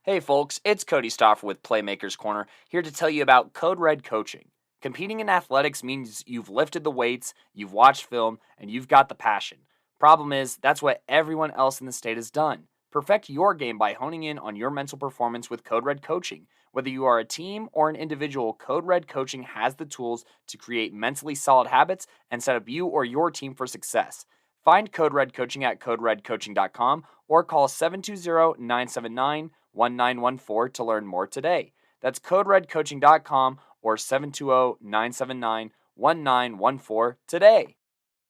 Hey folks, it's Cody Stoffer with Playmakers Corner, here to tell you about Code Red coaching. Competing in athletics means you've lifted the weights, you've watched film, and you've got the passion. Problem is, that's what everyone else in the state has done. Perfect your game by honing in on your mental performance with Code Red coaching. Whether you are a team or an individual, Code Red coaching has the tools to create mentally solid habits and set up you or your team for success. Find Code Red coaching at coderedcoaching.com or call 720-979-1914 to learn more today. That's coderedcoaching.com or 720-979-1914 today.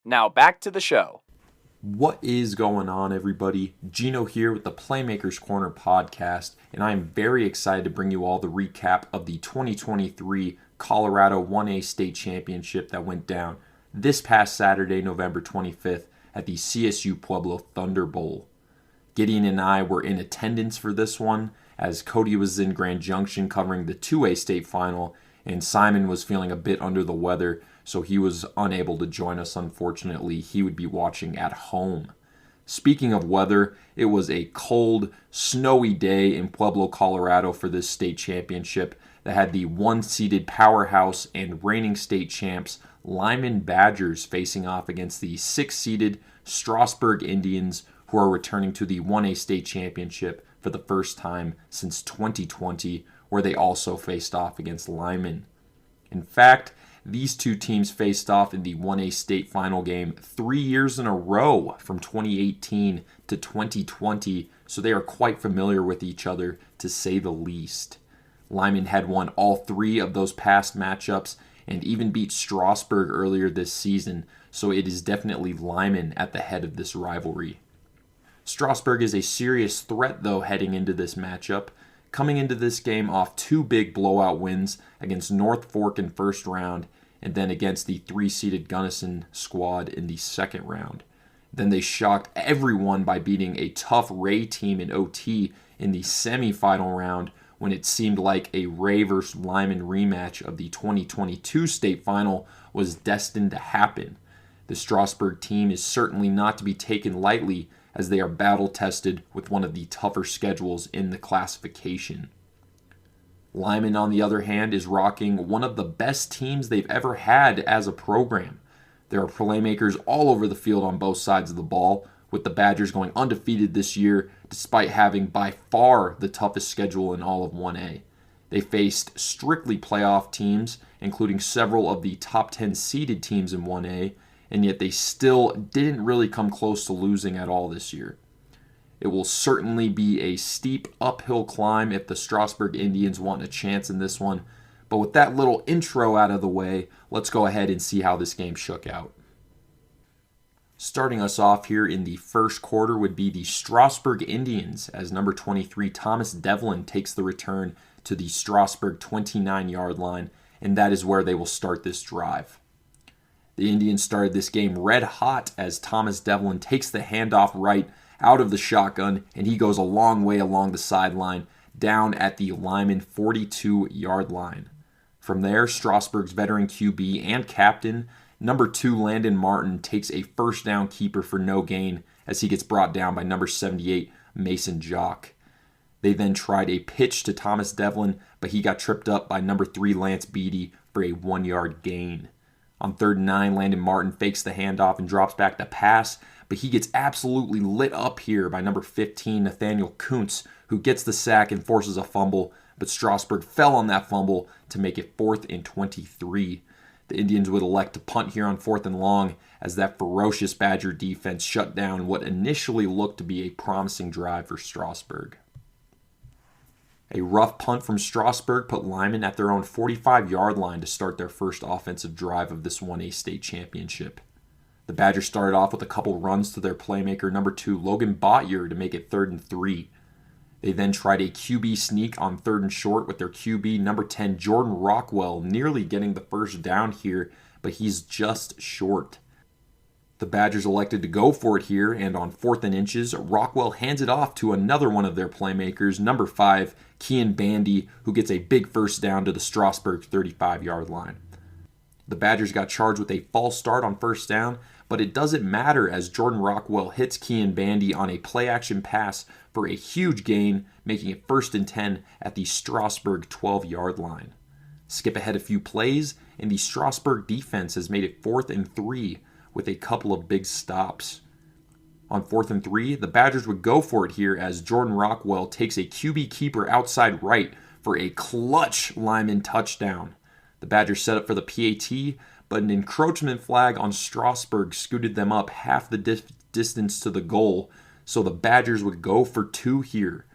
Now back to the show. What is going on, everybody? Gino here with the Playmakers Corner podcast, and I am very excited to bring you all the recap of the 2023 Colorado 1A State Championship that went down this past Saturday, November 25th, at the CSU Pueblo Thunder Bowl. Gideon and I were in attendance for this one, as Cody was in Grand Junction covering the 2A state final, and Simon was feeling a bit under the weather, so he was unable to join us, unfortunately. He would be watching at home. Speaking of weather, it was a cold, snowy day in Pueblo, Colorado for this state championship that had the one-seeded powerhouse and reigning state champs Lyman Badgers facing off against the six-seeded Strasburg Indians, who are returning to the 1A state championship for the first time since 2020, where they also faced off against Lyman. In fact, these two teams faced off in the 1A state final game 3 years in a row from 2018 to 2020, so they are quite familiar with each other, to say the least. Lyman had won all three of those past matchups and even beat Strasburg earlier this season, so it is definitely Lyman at the head of this rivalry. Strasburg is a serious threat, though, heading into this matchup, coming into this game off two big blowout wins against North Fork in first round and then against the three-seeded Gunnison squad in the second round. Then they shocked everyone by beating a tough Ray team in OT in the semifinal round when it seemed like a Ray vs. Lyman rematch of the 2022 state final was destined to happen. The Strasburg team is certainly not to be taken lightly, as they are battle-tested with one of the tougher schedules in the classification. Lyman, on the other hand, is rocking one of the best teams they've ever had as a program. There are playmakers all over the field on both sides of the ball, with the Badgers going undefeated this year despite having by far the toughest schedule in all of 1A. They faced strictly playoff teams, including several of the top 10 seeded teams in 1A, and yet they still didn't really come close to losing at all this year. It will certainly be a steep uphill climb if the Strasburg Indians want a chance in this one, but with that little intro out of the way, let's go ahead and see how this game shook out. Starting us off here in the first quarter would be the Strasburg Indians, as number 23 Thomas Devlin takes the return to the Strasburg 29-yard line, and that is where they will start this drive. The Indians started this game red hot as Thomas Devlin takes the handoff right out of the shotgun, and he goes a long way along the sideline down at the Lyman 42-yard line. From there, Strasburg's veteran QB and captain, number 2 Landon Martin, takes a first down keeper for no gain as he gets brought down by number 78 Mason Jock. They then tried a pitch to Thomas Devlin, but he got tripped up by number 3 Lance Beatty for a 1-yard gain. On 3rd and 9, Landon Martin fakes the handoff and drops back to pass, but he gets absolutely lit up here by number 15 Nathaniel Kuntz, who gets the sack and forces a fumble, but Strasburg fell on that fumble to make it 4th and 23. The Indians would elect to punt here on 4th and long as that ferocious Badger defense shut down what initially looked to be a promising drive for Strasburg. A rough punt from Strasburg put Lyman at their own 45-yard line to start their first offensive drive of this 1A state championship. The Badgers started off with a couple runs to their playmaker, number 2 Logan Botyer, to make it 3rd and 3. They then tried a QB sneak on 3rd and short with their QB, number 10 Jordan Rockwell, nearly getting the first down here, but he's just short. The Badgers elected to go for it here, and on 4th and inches, Rockwell hands it off to another one of their playmakers, number 5, Kean Bandy, who gets a big first down to the Strasburg 35-yard line. The Badgers got charged with a false start on first down, but it doesn't matter as Jordan Rockwell hits Kean Bandy on a play-action pass for a huge gain, making it 1st and 10 at the Strasburg 12-yard line. Skip ahead a few plays, and the Strasburg defense has made it 4th and 3 with a couple of big stops. On 4th and 3, the Badgers would go for it here as Jordan Rockwell takes a QB keeper outside right for a clutch lineman touchdown. The Badgers set up for the PAT, but an encroachment flag on Strasburg scooted them up half the distance to the goal, so the Badgers would go for 2 here.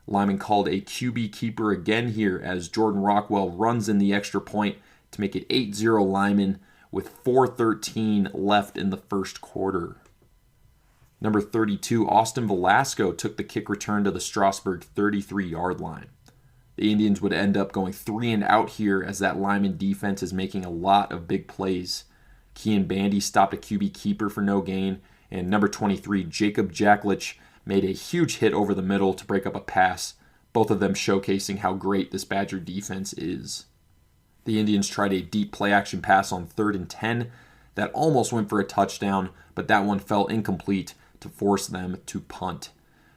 Lyman called a QB keeper again here as Jordan Rockwell runs in the extra point to make it 8-0 Lyman with 4:13 left in the first quarter. Number 32, Austin Velasco, took the kick return to the Strasburg 33-yard line. The Indians would end up going 3 and out here as that Lyman defense is making a lot of big plays. Kean Bandy stopped a QB keeper for no gain, and number 23, Jacob Jacklich, made a huge hit over the middle to break up a pass, both of them showcasing how great this Badger defense is. The Indians tried a deep play-action pass on 3rd and 10 that almost went for a touchdown, but that one fell incomplete to force them to punt.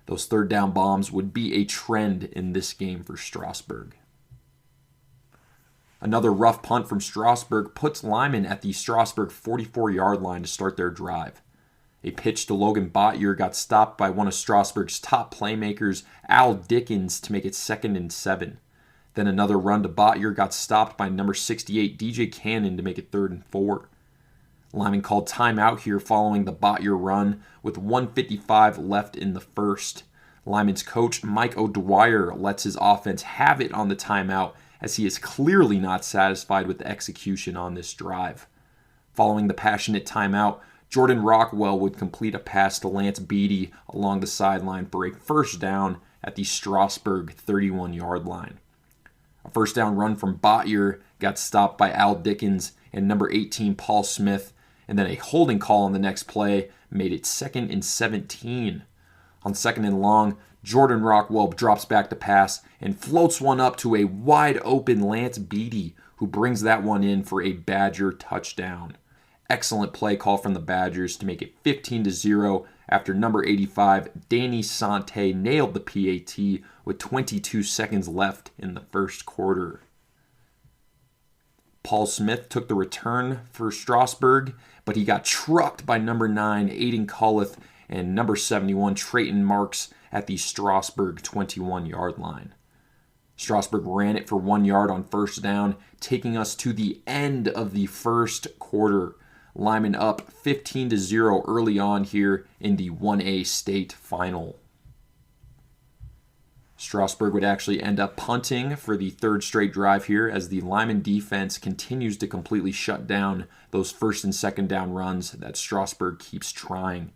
Those 3rd down bombs would be a trend in this game for Strasburg. Another rough punt from Strasburg puts Lyman at the Strasburg 44-yard line to start their drive. A pitch to Logan Botyer got stopped by one of Strasburg's top playmakers, Al Dickens, to make it 2nd and 7. Then another run to Botyer got stopped by number 68, DJ Cannon, to make it 3rd and 4. Lyman called timeout here following the Botyer run with 1:55 left in the first. Lyman's coach, Mike O'Dwyer, lets his offense have it on the timeout as he is clearly not satisfied with the execution on this drive. Following the passionate timeout, Jordan Rockwell would complete a pass to Lance Beatty along the sideline for a 1st down at the Strasburg 31-yard line. A 1st down run from Botyer got stopped by Al Dickens and number 18, Paul Smith, and then a holding call on the next play made it 2nd and 17. On 2nd and long, Jordan Rockwell drops back to pass and floats one up to a wide-open Lance Beatty, who brings that one in for a Badger touchdown. Excellent play call from the Badgers to make it 15-0 after number 85, Danny Sante, nailed the PAT with 22 seconds left in the first quarter. Paul Smith took the return for Strasburg, but he got trucked by number 9, Aiden Cullith, and number 71, Trayton Marks, at the Strasburg 21-yard line. Strasburg ran it for 1 yard on 1st down, taking us to the end of the first quarter. Lyman up 15-0 early on here in the 1A state final. Strasburg would actually end up punting for the 3rd straight drive here as the Lyman defense continues to completely shut down those 1st and 2nd down runs that Strasburg keeps trying.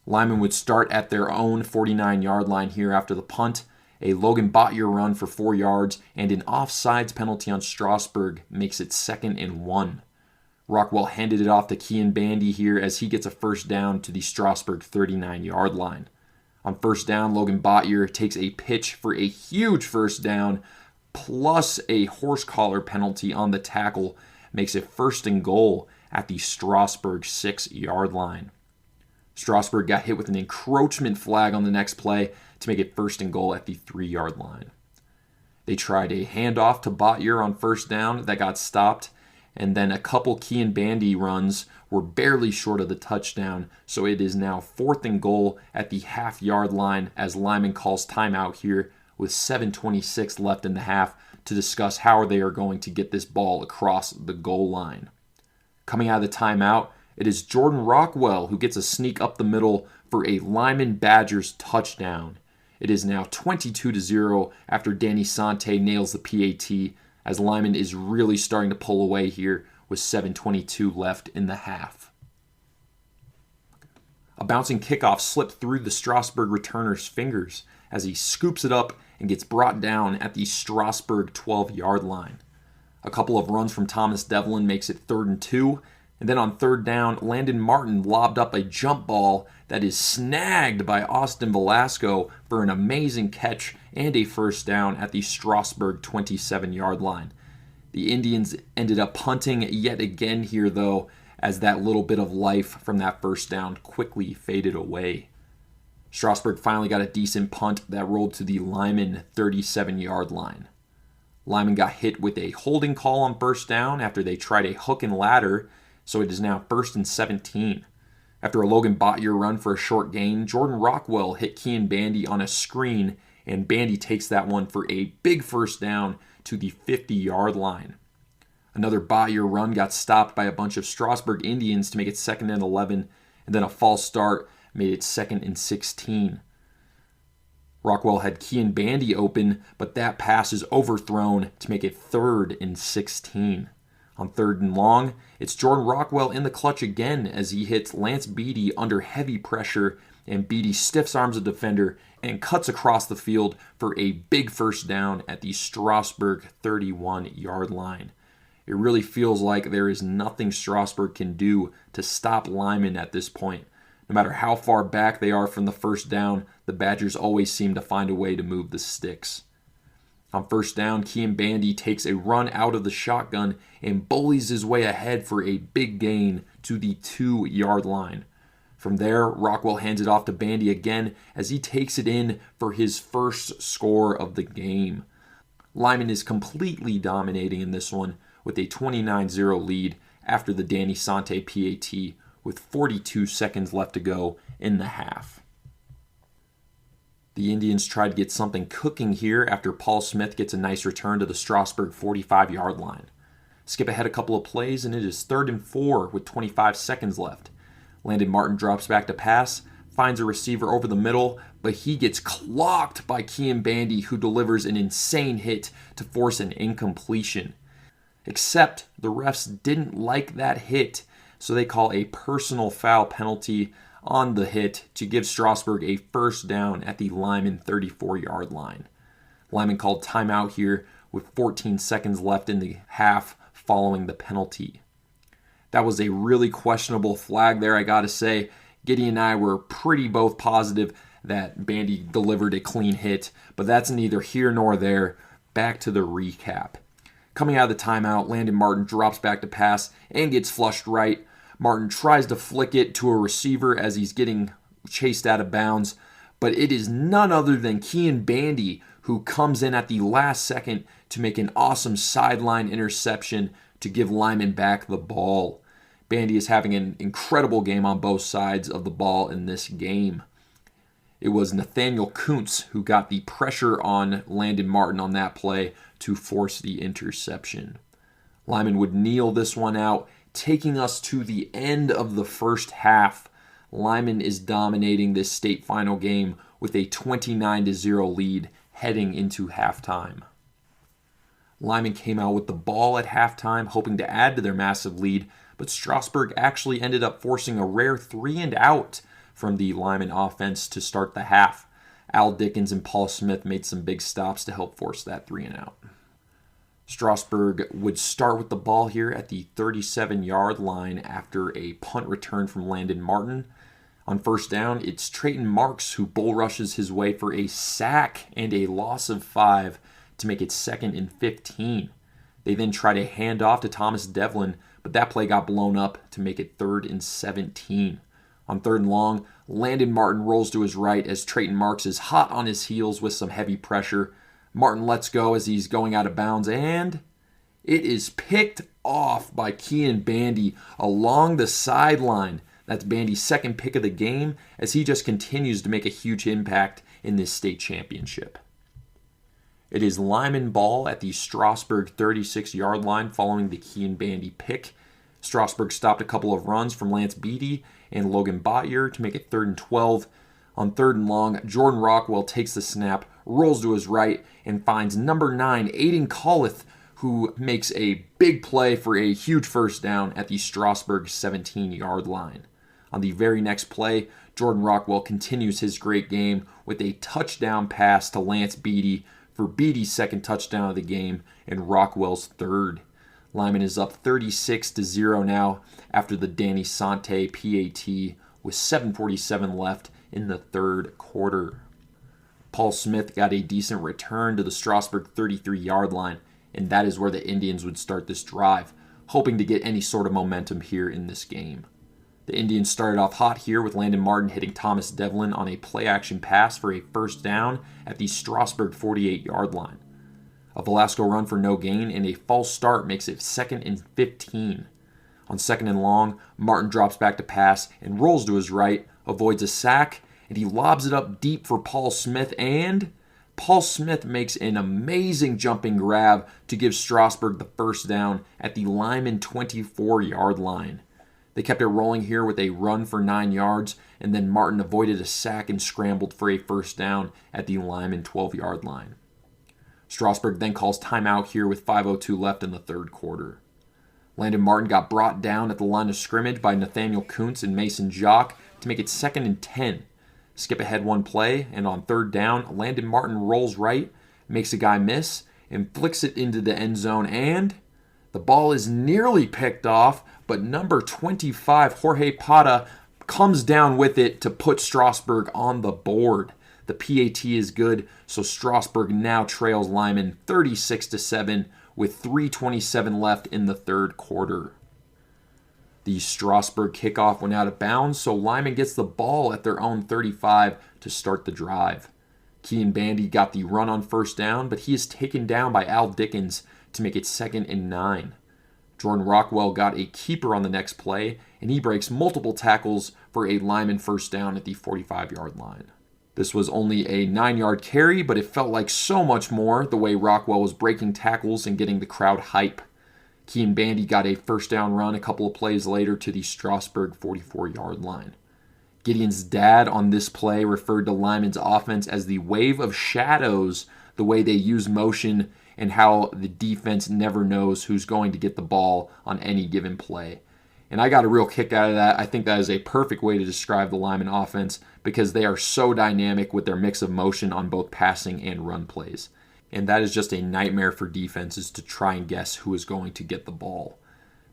Lyman would start at their own 49-yard line here after the punt. A Logan Botyer run for 4 yards and an offsides penalty on Strasburg makes it 2nd and 1. Rockwell handed it off to Kean Bandy here as he gets a 1st down to the Strasburg 39-yard line. On 1st down, Logan Botyer takes a pitch for a huge 1st down, plus a horse collar penalty on the tackle, makes it 1st and goal at the Strasburg 6-yard line. Strasburg got hit with an encroachment flag on the next play to make it 1st and goal at the 3-yard line. They tried a handoff to Botyer on 1st down that got stopped, and then a couple Kean Bandy runs were barely short of the touchdown, so it is now 4th and goal at the half-yard line as Lyman calls timeout here with 7:26 left in the half to discuss how they are going to get this ball across the goal line. Coming out of the timeout, it is Jordan Rockwell who gets a sneak up the middle for a Lyman Badgers touchdown. It is now 22-0 after Danny Sante nails the PAT, as Lyman is really starting to pull away here with 7:22 left in the half. A bouncing kickoff slipped through the Strasburg returner's fingers as he scoops it up and gets brought down at the Strasburg 12-yard line. A couple of runs from Thomas Devlin makes it 3rd and 2, and then on 3rd down, Landon Martin lobbed up a jump ball that is snagged by Austin Velasco for an amazing catch and a 1st down at the Strasburg 27-yard line. The Indians ended up punting yet again here, though, as that little bit of life from that 1st down quickly faded away. Strasburg finally got a decent punt that rolled to the Lyman 37-yard line. Lyman got hit with a holding call on first down after they tried a hook and ladder, so it is now 1st and 17. After a Logan Bottier run for a short gain, Jordan Rockwell hit Kean Bandy on a screen, and Bandy takes that one for a big first down to the 50-yard line. Another Bottier run got stopped by a bunch of Strasburg Indians to make it 2nd and 11, and then a false start made it 2nd and 16. Rockwell had Kean Bandy open, but that pass is overthrown to make it 3rd and 16. On 3rd and long, it's Jordan Rockwell in the clutch again as he hits Lance Beatty under heavy pressure, and Beatty stiffs arms a defender and cuts across the field for a big first down at the Strasburg 31-yard line. It really feels like there is nothing Strasburg can do to stop Lyman at this point. No matter how far back they are from the first down, the Badgers always seem to find a way to move the sticks. On first down, Kean Bandy takes a run out of the shotgun and bullies his way ahead for a big gain to the 2-yard line. From there, Rockwell hands it off to Bandy again as he takes it in for his first score of the game. Lyman is completely dominating in this one with a 29-0 lead after the Danny Sante PAT with 42 seconds left to go in the half. The Indians try to get something cooking here after Paul Smith gets a nice return to the Strasburg 45-yard line. Skip ahead a couple of plays and it is 3rd and 4 with 25 seconds left. Landon Martin drops back to pass, finds a receiver over the middle, but he gets clocked by Kean Bandy, who delivers an insane hit to force an incompletion. Except the refs didn't like that hit, so they call a personal foul penalty on the hit to give Strasburg a first down at the Lyman 34-yard line. Lyman called timeout here with 14 seconds left in the half following the penalty. That was a really questionable flag there, I gotta say. Gideon and I were pretty both positive that Bandy delivered a clean hit, but that's neither here nor there. Back to the recap. Coming out of the timeout, Landon Martin drops back to pass and gets flushed right. Martin tries to flick it to a receiver as he's getting chased out of bounds, but it is none other than Kean Bandy who comes in at the last second to make an awesome sideline interception to give Lyman back the ball. Bandy is having an incredible game on both sides of the ball in this game. It was Nathaniel Kuntz who got the pressure on Landon Martin on that play to force the interception. Lyman would kneel this one out, taking us to the end of the first half. Lyman is dominating this state final game with a 29-0 lead heading into halftime. Lyman came out with the ball at halftime, hoping to add to their massive lead, but Strasburg actually ended up forcing a rare 3-and-out from the Lyman offense to start the half. Al Dickens and Paul Smith made some big stops to help force that 3-and-out. Strasburg would start with the ball here at the 37-yard line after a punt return from Landon Martin. On first down, it's Trayton Marks who bull rushes his way for a sack and a loss of 5 to make it 2nd and 15. They then try to hand off to Thomas Devlin, but that play got blown up to make it 3rd and 17. On 3rd and long, Landon Martin rolls to his right as Trayton Marks is hot on his heels with some heavy pressure. Martin lets go as he's going out of bounds, and it is picked off by Kean Bandy along the sideline. That's Bandy's second pick of the game as he just continues to make a huge impact in this state championship. It is Lyman ball at the Strasburg 36-yard line following the Kean Bandy pick. Strasburg stopped a couple of runs from Lance Beatty and Logan Bottier to make it 3rd and 12. On 3rd and long, Jordan Rockwell takes the snap, rolls to his right, and finds number 9, Aiden Collith, who makes a big play for a huge first down at the Strasburg 17-yard line. On the very next play, Jordan Rockwell continues his great game with a touchdown pass to Lance Beatty for Beatty's second touchdown of the game and Rockwell's third. Lyman is up 36-0 now after the Danny Sante PAT with 7:47 left in the third quarter. Paul Smith got a decent return to the Strasburg 33-yard line, and that is where the Indians would start this drive, hoping to get any sort of momentum here in this game. The Indians started off hot here with Landon Martin hitting Thomas Devlin on a play-action pass for a first down at the Strasburg 48-yard line. A Velasco run for no gain and a false start makes it 2nd and 15. On 2nd and long, Martin drops back to pass and rolls to his right, avoids a sack, and he lobs it up deep for Paul Smith, and Paul Smith makes an amazing jumping grab to give Strasburg the first down at the Lyman 24-yard line. They kept it rolling here with a run for 9 yards, and then Martin avoided a sack and scrambled for a first down at the Lyman 12-yard line. Strasburg then calls timeout here with 5:02 left in the third quarter. Landon Martin got brought down at the line of scrimmage by Nathaniel Kuntz and Mason Jock to make it 2nd and 10. Skip ahead one play, and on third down, Landon Martin rolls right, makes a guy miss, and flicks it into the end zone, and the ball is nearly picked off, but number 25, Jorge Pata, comes down with it to put Strasburg on the board. The PAT is good, so Strasburg now trails Lyman 36-7 with 3:27 left in the third quarter. The Strasburg kickoff went out of bounds, so Lyman gets the ball at their own 35 to start the drive. Kean Bandy got the run on first down, but he is taken down by Al Dickens to make it 2nd and 9. Jordan Rockwell got a keeper on the next play, and he breaks multiple tackles for a Lyman first down at the 45-yard line. This was only a 9-yard carry, but it felt like so much more the way Rockwell was breaking tackles and getting the crowd hype. Kean Bandy got a first down run a couple of plays later to the Strasburg 44-yard line. Gideon's dad on this play referred to Lyman's offense as the wave of shadows, the way they use motion and how the defense never knows who's going to get the ball on any given play. And I got a real kick out of that. I think that is a perfect way to describe the Lyman offense because they are so dynamic with their mix of motion on both passing and run plays. And that is just a nightmare for defenses to try and guess who is going to get the ball.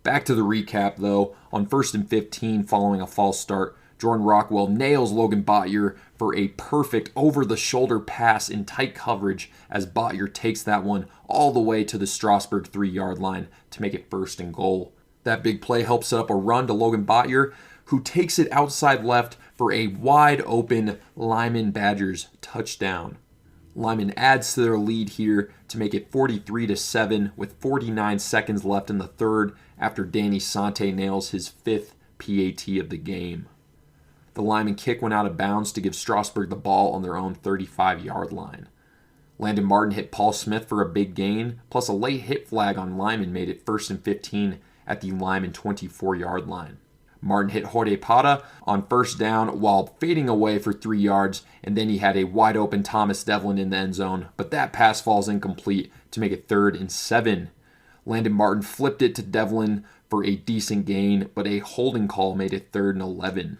Back to the recap, though. On 1st and 15, following a false start, Jordan Rockwell nails Logan Botyer for a perfect over-the-shoulder pass in tight coverage as Botyer takes that one all the way to the Strasburg 3-yard line to make it 1st and goal. That big play helps set up a run to Logan Botyer, who takes it outside left for a wide-open Lyman Badgers touchdown. Lyman adds to their lead here to make it 43-7 with 49 seconds left in the third after Danny Sante nails his 5th PAT of the game. The Lyman kick went out of bounds to give Strasburg the ball on their own 35-yard line. Landon Martin hit Paul Smith for a big gain, plus a late hit flag on Lyman made it 1st and 15 at the Lyman 24-yard line. Martin hit Jorge Pata on first down while fading away for 3 yards, and then he had a wide-open Thomas Devlin in the end zone, but that pass falls incomplete to make it 3rd and 7. Landon Martin flipped it to Devlin for a decent gain, but a holding call made it 3rd and 11.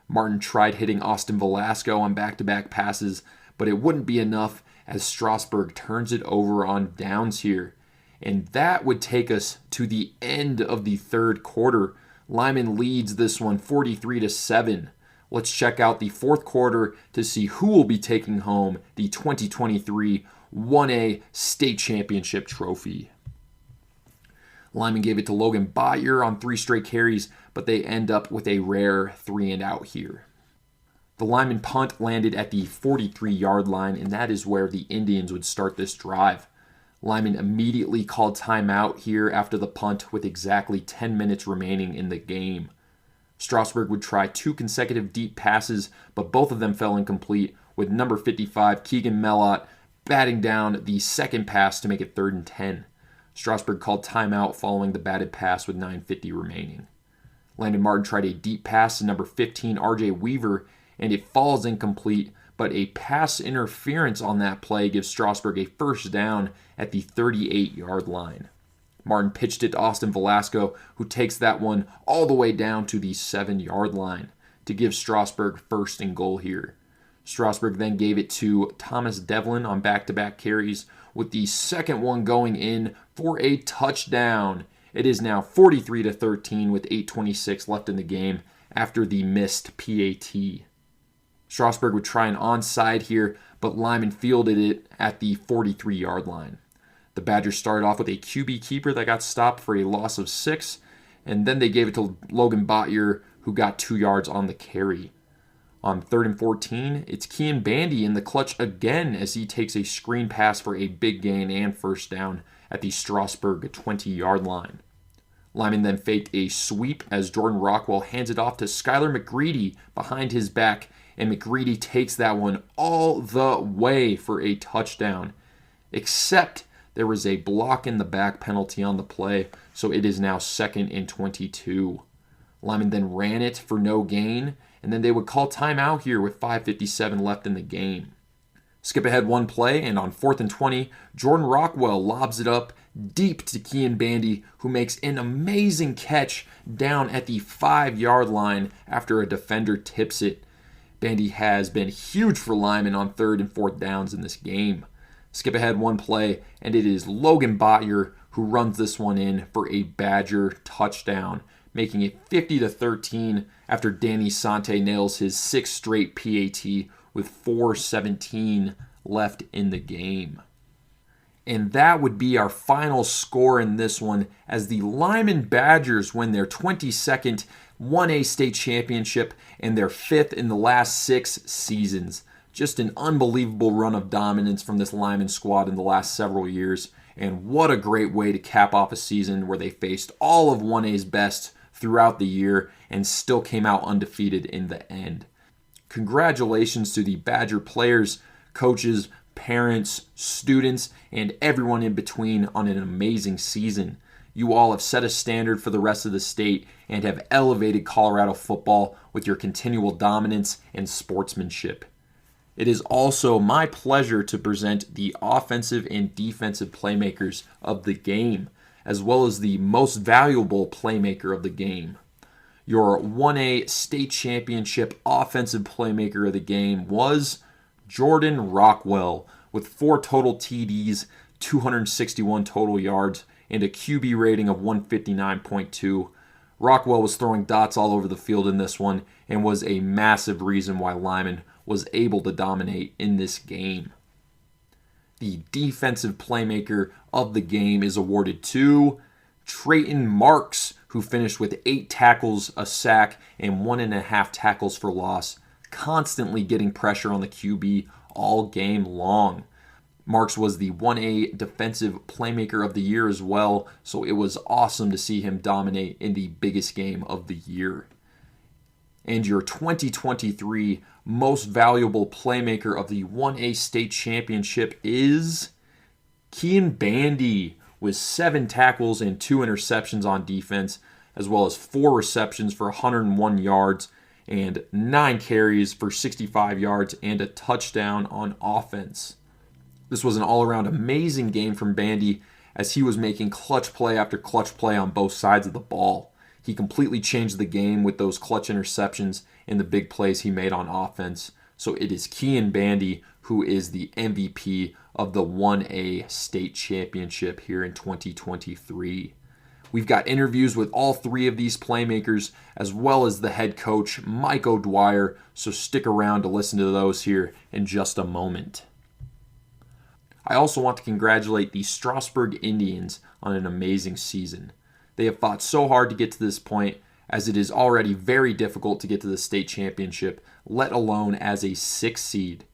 Martin tried hitting Austin Velasco on back-to-back passes, but it wouldn't be enough as Strasburg turns it over on downs here. And that would take us to the end of the third quarter. Lyman leads this one 43-7. Let's check out the fourth quarter to see who will be taking home the 2023 1A State Championship trophy. Lyman gave it to Logan Botyer on 3 straight carries, but they end up with a rare 3-and-out here. The Lyman punt landed at the 43-yard line, and that is where the Indians would start this drive. Lyman immediately called timeout here after the punt with exactly 10 minutes remaining in the game. Strasburg would try 2 consecutive deep passes, but both of them fell incomplete, with number 55, Keegan Mellott, batting down the second pass to make it 3rd and 10. Strasburg called timeout following the batted pass with 9:50 remaining. Landon Martin tried a deep pass to number 15, RJ Weaver, and it falls incomplete, but a pass interference on that play gives Strasburg a first down at the 38-yard line. Martin pitched it to Austin Velasco, who takes that one all the way down to the 7-yard line to give Strasburg 1st and goal here. Strasburg then gave it to Thomas Devlin on back-to-back carries, with the second one going in for a touchdown. It is now 43-13 with 8:26 left in the game after the missed PAT. Strasburg would try an onside here, but Lyman fielded it at the 43-yard line. The Badgers started off with a QB keeper that got stopped for a loss of 6, and then they gave it to Logan Botyer, who got 2 yards on the carry. On 3rd and 14, it's Kean Bandy in the clutch again as he takes a screen pass for a big gain and first down at the Strasburg 20-yard line. Lyman then faked a sweep as Jordan Rockwell hands it off to Skylar McGreedy behind his back, and McGreedy takes that one all the way for a touchdown. Except there was a block in the back penalty on the play, so it is now 2nd and 22. Lyman then ran it for no gain, and then they would call timeout here with 5:57 left in the game. Skip ahead one play, and on 4th and 20, Jordan Rockwell lobs it up deep to Kean Bandy, who makes an amazing catch down at the 5-yard line after a defender tips it. Bandy has been huge for Lyman on 3rd and 4th downs in this game. Skip ahead one play, and it is Logan Botyer who runs this one in for a Badger touchdown, making it 50-13 after Danny Sante nails his 6th straight PAT with 4:17 left in the game. And that would be our final score in this one as the Lyman Badgers win their 22nd 1A state championship and their 5th in the last 6 seasons. Just an unbelievable run of dominance from this Lyman squad in the last several years, and what a great way to cap off a season where they faced all of 1A's best throughout the year and still came out undefeated in the end. Congratulations to the Badger players, coaches, parents, students, and everyone in between on an amazing season. You all have set a standard for the rest of the state and have elevated Colorado football with your continual dominance and sportsmanship. It is also my pleasure to present the offensive and defensive playmakers of the game, as well as the most valuable playmaker of the game. Your 1A state championship offensive playmaker of the game was Jordan Rockwell with 4 total TDs, 261 total yards, and a QB rating of 159.2. Rockwell was throwing dots all over the field in this one and was a massive reason why Lyman was able to dominate in this game. The defensive playmaker of the game is awarded to Trayton Marks, who finished with 8 tackles, a sack, and 1.5 tackles for loss, constantly getting pressure on the QB all game long. Marks was the 1A defensive playmaker of the year as well, so it was awesome to see him dominate in the biggest game of the year. And your 2023 most valuable playmaker of the 1A state championship is Kean Bandy, with 7 tackles and 2 interceptions on defense, as well as 4 receptions for 101 yards and 9 carries for 65 yards and a touchdown on offense. This was an all-around amazing game from Bandy as he was making clutch play after clutch play on both sides of the ball. He completely changed the game with those clutch interceptions and the big plays he made on offense. So it is Kean Bandy who is the MVP of the 1A state championship here in 2023. We've got interviews with all 3 of these playmakers, as well as the head coach, Mike O'Dwyer, so stick around to listen to those here in just a moment. I also want to congratulate the Strasburg Indians on an amazing season. They have fought so hard to get to this point, as it is already very difficult to get to the state championship, let alone as a 6th seed.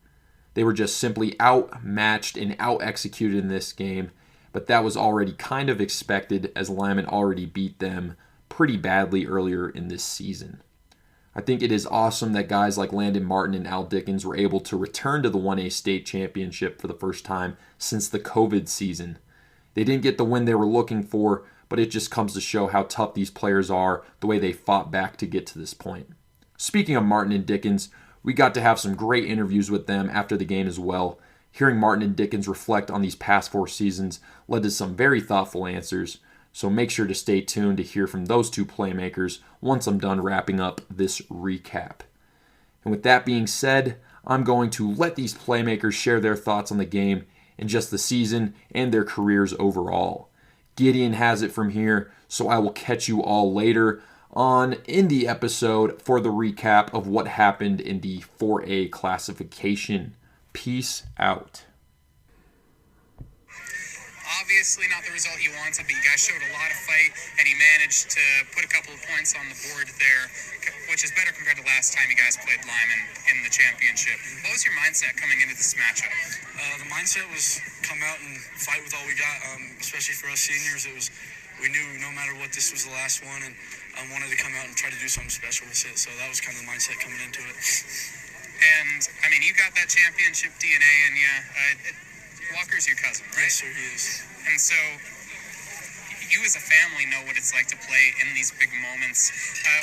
They were just simply outmatched and out-executed in this game, but that was already kind of expected as Lyman already beat them pretty badly earlier in this season. I think it is awesome that guys like Landon Martin and Al Dickens were able to return to the 1A state championship for the first time since the COVID season. They didn't get the win they were looking for, but it just comes to show how tough these players are, the way they fought back to get to this point. Speaking of Martin and Dickens, we got to have some great interviews with them after the game as well. Hearing Martin and Dickens reflect on these past 4 seasons led to some very thoughtful answers, so make sure to stay tuned to hear from those 2 playmakers once I'm done wrapping up this recap. And with that being said, I'm going to let these playmakers share their thoughts on the game and just the season and their careers overall. Gideon has it from here, so I will catch you all later on in the episode for the recap of what happened in the 4A classification. Peace out. Obviously not the result you wanted, but you guys showed a lot of fight, and you managed to put a couple of points on the board there. which is better compared to last time you guys played Lyman in the championship. What was your mindset coming into this matchup? The mindset was come out and fight with all we got, especially for us seniors. We knew no matter what, this was the last one, and wanted to come out and try to do something special with it. So that was kind of the mindset coming into it. And, I mean, you got that championship DNA in you. Walker's your cousin, right? Yes, sir, he is. And so you as a family know what it's like to play in these big moments.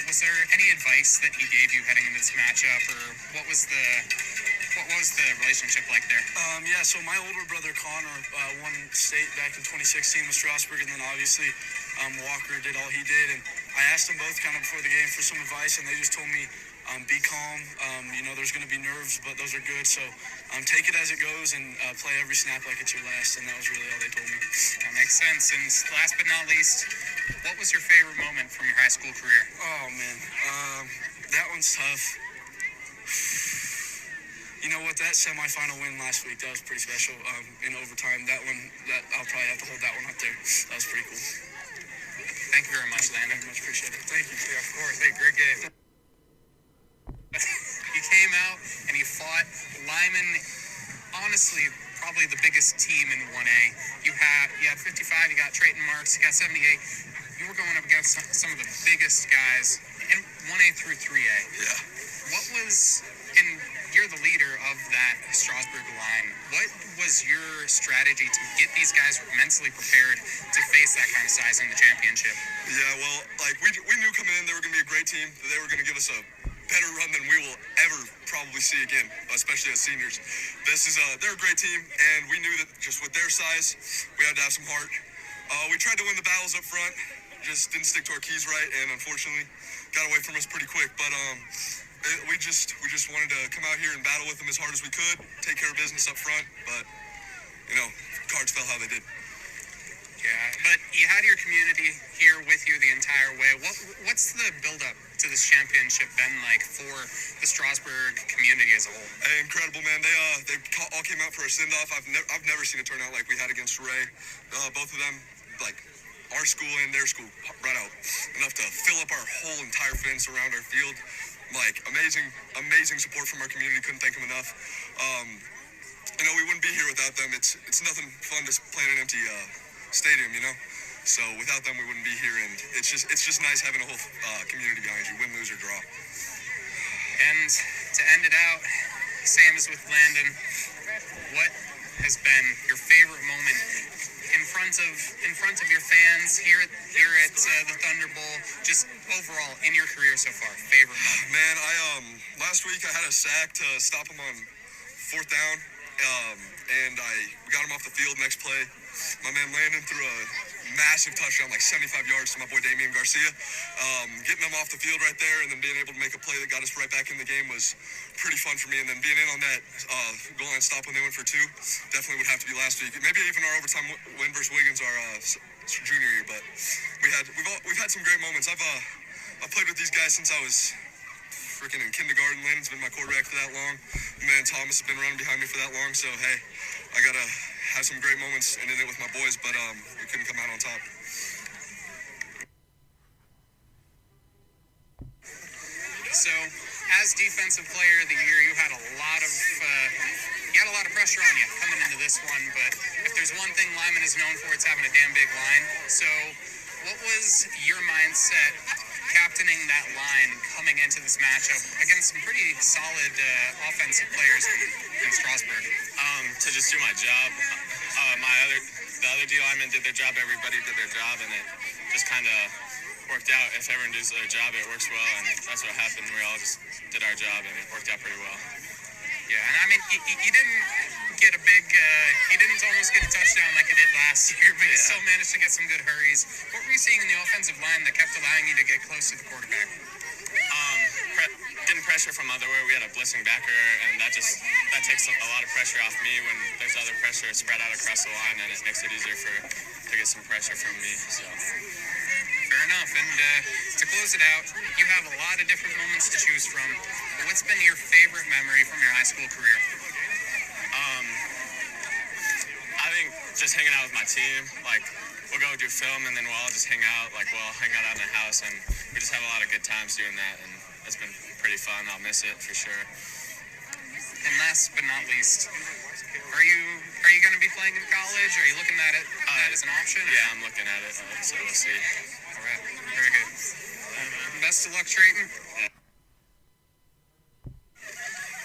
Was there any advice that he gave you heading into this matchup, or what was the relationship like there? Yeah, so my older brother Connor won state back in 2016 with Strasburg, and then obviously Walker did all he did. And I asked them both kind of before the game for some advice, and they just told me, be calm. There's going to be nerves, but those are good. So take it as it goes and play every snap like it's your last. And that was really all they told me. That makes sense. And last but not least, what was your favorite moment from your high school career? Oh, man. That one's tough. You know what? That semifinal win last week, that was pretty special in overtime. That I'll probably have to hold that one up there. That was pretty cool. Thank you very much, Landon. Very much appreciate it. Thank you. Yeah, of course. Hey, great game. You came out and you fought Lyman, honestly, probably the biggest team in 1A. You had 55, you got Trayton Marks, you got 78. You were going up against some of the biggest guys in 1A through 3A. Yeah. What was, and you're the leader of that Strasburg line, what was your strategy to get these guys mentally prepared to face that kind of size in the championship? Yeah, well, we knew coming in they were going to be a great team, that they were going to give us a better run than we will ever probably see again, especially as seniors. They're a great team, and we knew that just with their size, we had to have some heart. We tried to win the battles up front, just didn't stick to our keys right, and unfortunately got away from us pretty quick. But we just wanted to come out here and battle with them as hard as we could, take care of business up front, but cards fell how they did. Yeah, but you had your community here with you the entire way. What's the build-up to this championship been like for the Strasburg community as a whole? Incredible, man. They all came out for a send-off. I've never seen a turnout like we had against Ray. Both of them, our school and their school, brought out enough to fill up our whole entire fence around our field. Amazing support from our community. Couldn't thank them enough. We wouldn't be here without them. It's nothing fun to play in an empty stadium, So without them, we wouldn't be here, and it's just nice having a whole community behind you, win, lose, or draw. And to end it out, same as with Landon, what has been your favorite moment in front of your fans here at the Thunder Bowl, just overall in your career so far? Favorite moment? Man, last week I had a sack to stop him on 4th down, and we got him off the field. Next play, my man Landon threw a massive touchdown, 75 yards to my boy Damian Garcia. Getting them off the field right there and then being able to make a play that got us right back in the game was pretty fun for me. And then being in on that goal line stop when they went for 2 definitely would have to be last week. Maybe even our overtime win versus Wiggins our junior year. But we've had some great moments. I've played with these guys since I was freaking in kindergarten. Landon's been my quarterback for that long. Man, Thomas has been running behind me for that long. So hey, I gotta have some great moments and ended it with my boys, but we couldn't come out on top. So, as Defensive Player of the Year, you had a lot of pressure on you coming into this one. But if there's one thing Lyman is known for, it's having a damn big line. So, what was your mindset captaining that line coming into this matchup against some pretty solid offensive players in Strasburg? To just do my job. The other D linemen did their job. Everybody did their job, and it just kind of worked out. If everyone does their job, it works well, and that's what happened. We all just did our job, and it worked out pretty well. Yeah, and I mean, he didn't get a big, he didn't almost get a touchdown like he did last year, but he still managed to get some good hurries. What were you seeing in the offensive line that kept allowing you to get close to the quarterback? Getting pressure from otherwhere. We had a blitzing backer, and that takes a lot of pressure off me when there's other pressure spread out across the line, and it makes it easier to get some pressure from me. So. Fair enough. And to close it out, you have a lot of different moments to choose from. But what's been your favorite memory from your high school career? I think just hanging out with my team. We'll go do film, and then we'll all just hang out. We'll hang out in the house, and we just have a lot of good times doing that. And it's been pretty fun. I'll miss it for sure. And last but not least, are you going to be playing in college? Are you looking at it that as an option? Yeah, I'm looking at it, so we'll see. All right, very good. Best of luck, Trayton.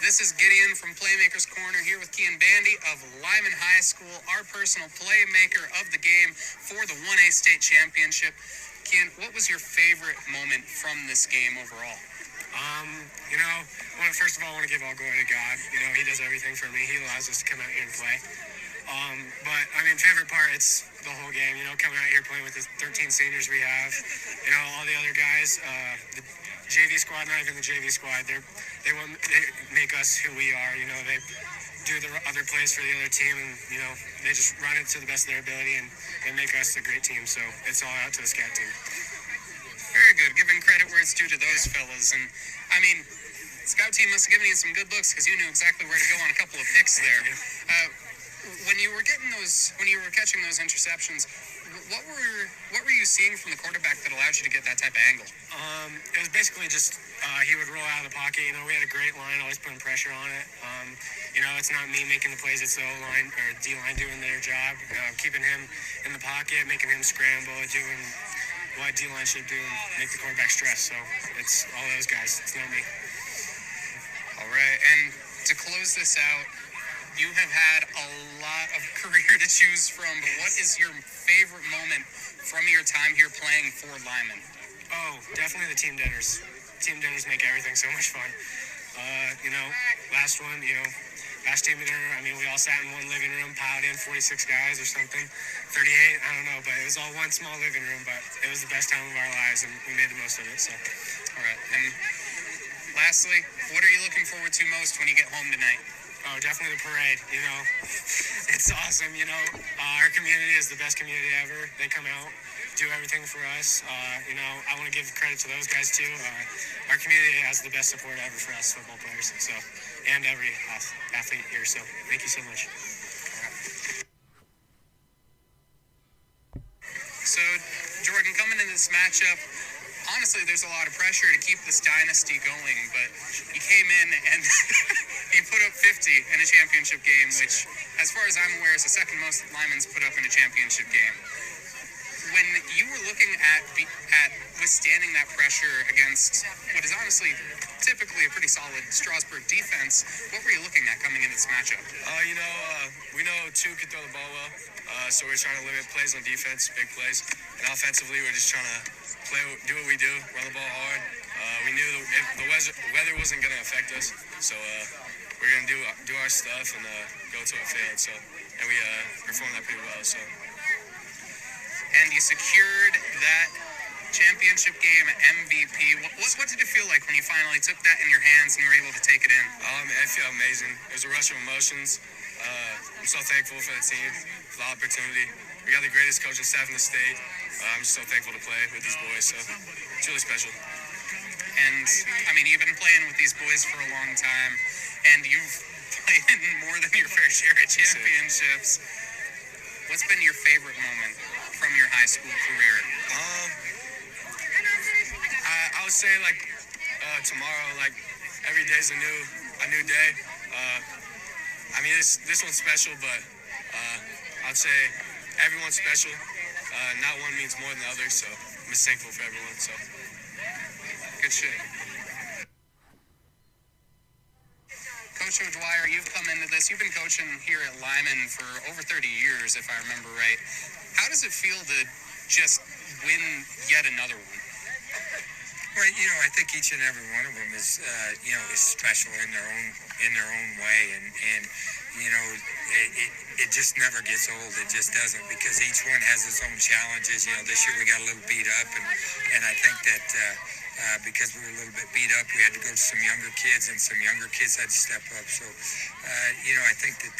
This is Gideon from Playmakers Corner here with Kean Bandy of Lyman High School, our personal playmaker of the game for the 1A state championship. Kean, what was your favorite moment from this game overall? First of all, I want to give all glory to God. He does everything for me. He allows us to come out here and play. Favorite part, it's the whole game, coming out here playing with the 13 seniors we have, all the other guys, the JV squad, not even the JV squad, they make us who we are, they do the other plays for the other team, and, they just run it to the best of their ability, and they make us a great team, so it's all out to the scout team. Very good, giving credit where it's due to those fellas, and, scout team must have given you some good looks, because you knew exactly where to go on a couple of picks there. When you were catching those interceptions, what were you seeing from the quarterback that allowed you to get that type of angle? It was basically just he would roll out of the pocket. We had a great line, always putting pressure on it. It's not me making the plays; it's the O-line or D-line doing their job, keeping him in the pocket, making him scramble, doing what D-line should do, and make the quarterback stress. So it's all those guys. It's not me. All right, and to close this out, you have had a lot of career to choose from, but what is your favorite moment from your time here playing for Lyman? Oh, definitely the team dinners. Team dinners make everything so much fun. Last one, last team dinner, we all sat in one living room, piled in 46 guys or something, 38, I don't know, but it was all one small living room, but it was the best time of our lives, and we made the most of it, so. All right, and lastly, what are you looking forward to most when you get home tonight? Oh, definitely the parade, It's awesome, Our community is the best community ever. They come out, do everything for us. I want to give credit to those guys, too. Our community has the best support ever for us football players, and every athlete here, so thank you so much. So, Jordan, coming into this matchup, honestly, there's a lot of pressure to keep this dynasty going, but you came in and you put up 50 in a championship game, which, as far as I'm aware, is the second most that Lyman's put up in a championship game. When you were looking at withstanding that pressure against what is honestly typically a pretty solid Strasburg defense, what were you looking at coming into this matchup? We know two can throw the ball well, so we're trying to limit plays on defense, big plays, and offensively we're just trying to do what we do, run the ball hard. We knew the weather wasn't going to affect us, so we're going to do our stuff and go to a field. So, and we performed that pretty well. So. And you secured that championship game MVP. What did it feel like when you finally took that in your hands and you were able to take it in? I feel amazing. It was a rush of emotions. I'm so thankful for the team, for the opportunity. We got the greatest coaching staff in the state. I'm just so thankful to play with these boys, so it's really special. And, you've been playing with these boys for a long time, and you've played in more than your fair share of championships. What's been your favorite moment from your high school career? I would say, tomorrow, every day's a new day. This one's special, but I'd say everyone's special. Not one means more than the other, so I'm just thankful for everyone. So good shit. Coach O'Dwyer, you've come into this. You've been coaching here at Lyman for over 30 years, if I remember right. How does it feel to just win yet another one? Well, I think each and every one of them is, is special in their own way, and it just never gets old. It just doesn't, because each one has its own challenges. This year we got a little beat up, and I think that because we were a little bit beat up, we had to go to some younger kids, and some younger kids had to step up. So, I think that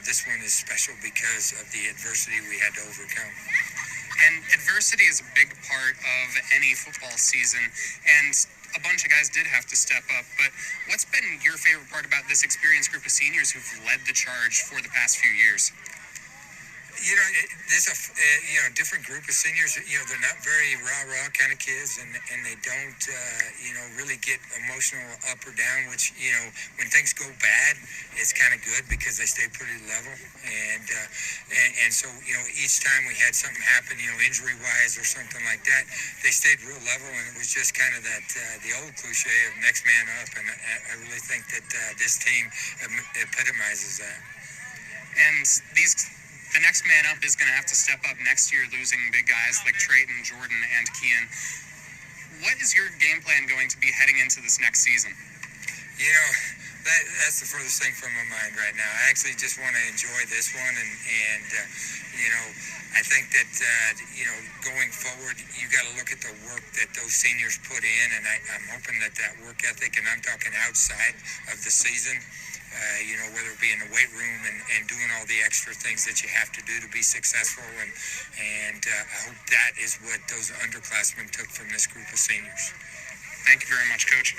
this one is special because of the adversity we had to overcome. And adversity is a big part of any football season, and a bunch of guys did have to step up. But what's been your favorite part about this experienced group of seniors who've led the charge for the past few years? There's a different group of seniors. They're not very rah-rah kind of kids, and they don't really get emotional up or down. Which when things go bad, it's kind of good because they stay pretty level. And so each time we had something happen, injury-wise or something like that, they stayed real level, and it was just kind of that the old cliche of next man up. And I really think that this team epitomizes that. And the next man up is going to have to step up next year, losing big guys like Trayton, Jordan, and Kean. What is your game plan going to be heading into this next season? That's the furthest thing from my mind right now. I actually just want to enjoy this one, and I think that going forward, you got to look at the work that those seniors put in, and I'm hoping that work ethic, and I'm talking outside of the season. Whether it be in the weight room and doing all the extra things that you have to do to be successful. And I hope that is what those underclassmen took from this group of seniors. Thank you very much, Coach.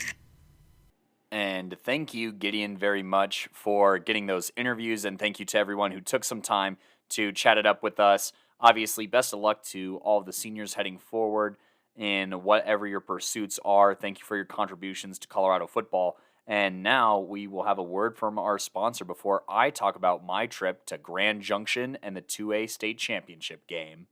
And thank you, Gideon, very much for getting those interviews. And thank you to everyone who took some time to chat it up with us. Obviously, best of luck to all of the seniors heading forward in whatever your pursuits are. Thank you for your contributions to Colorado football. And now we will have a word from our sponsor before I talk about my trip to Grand Junction and the 2A state championship game.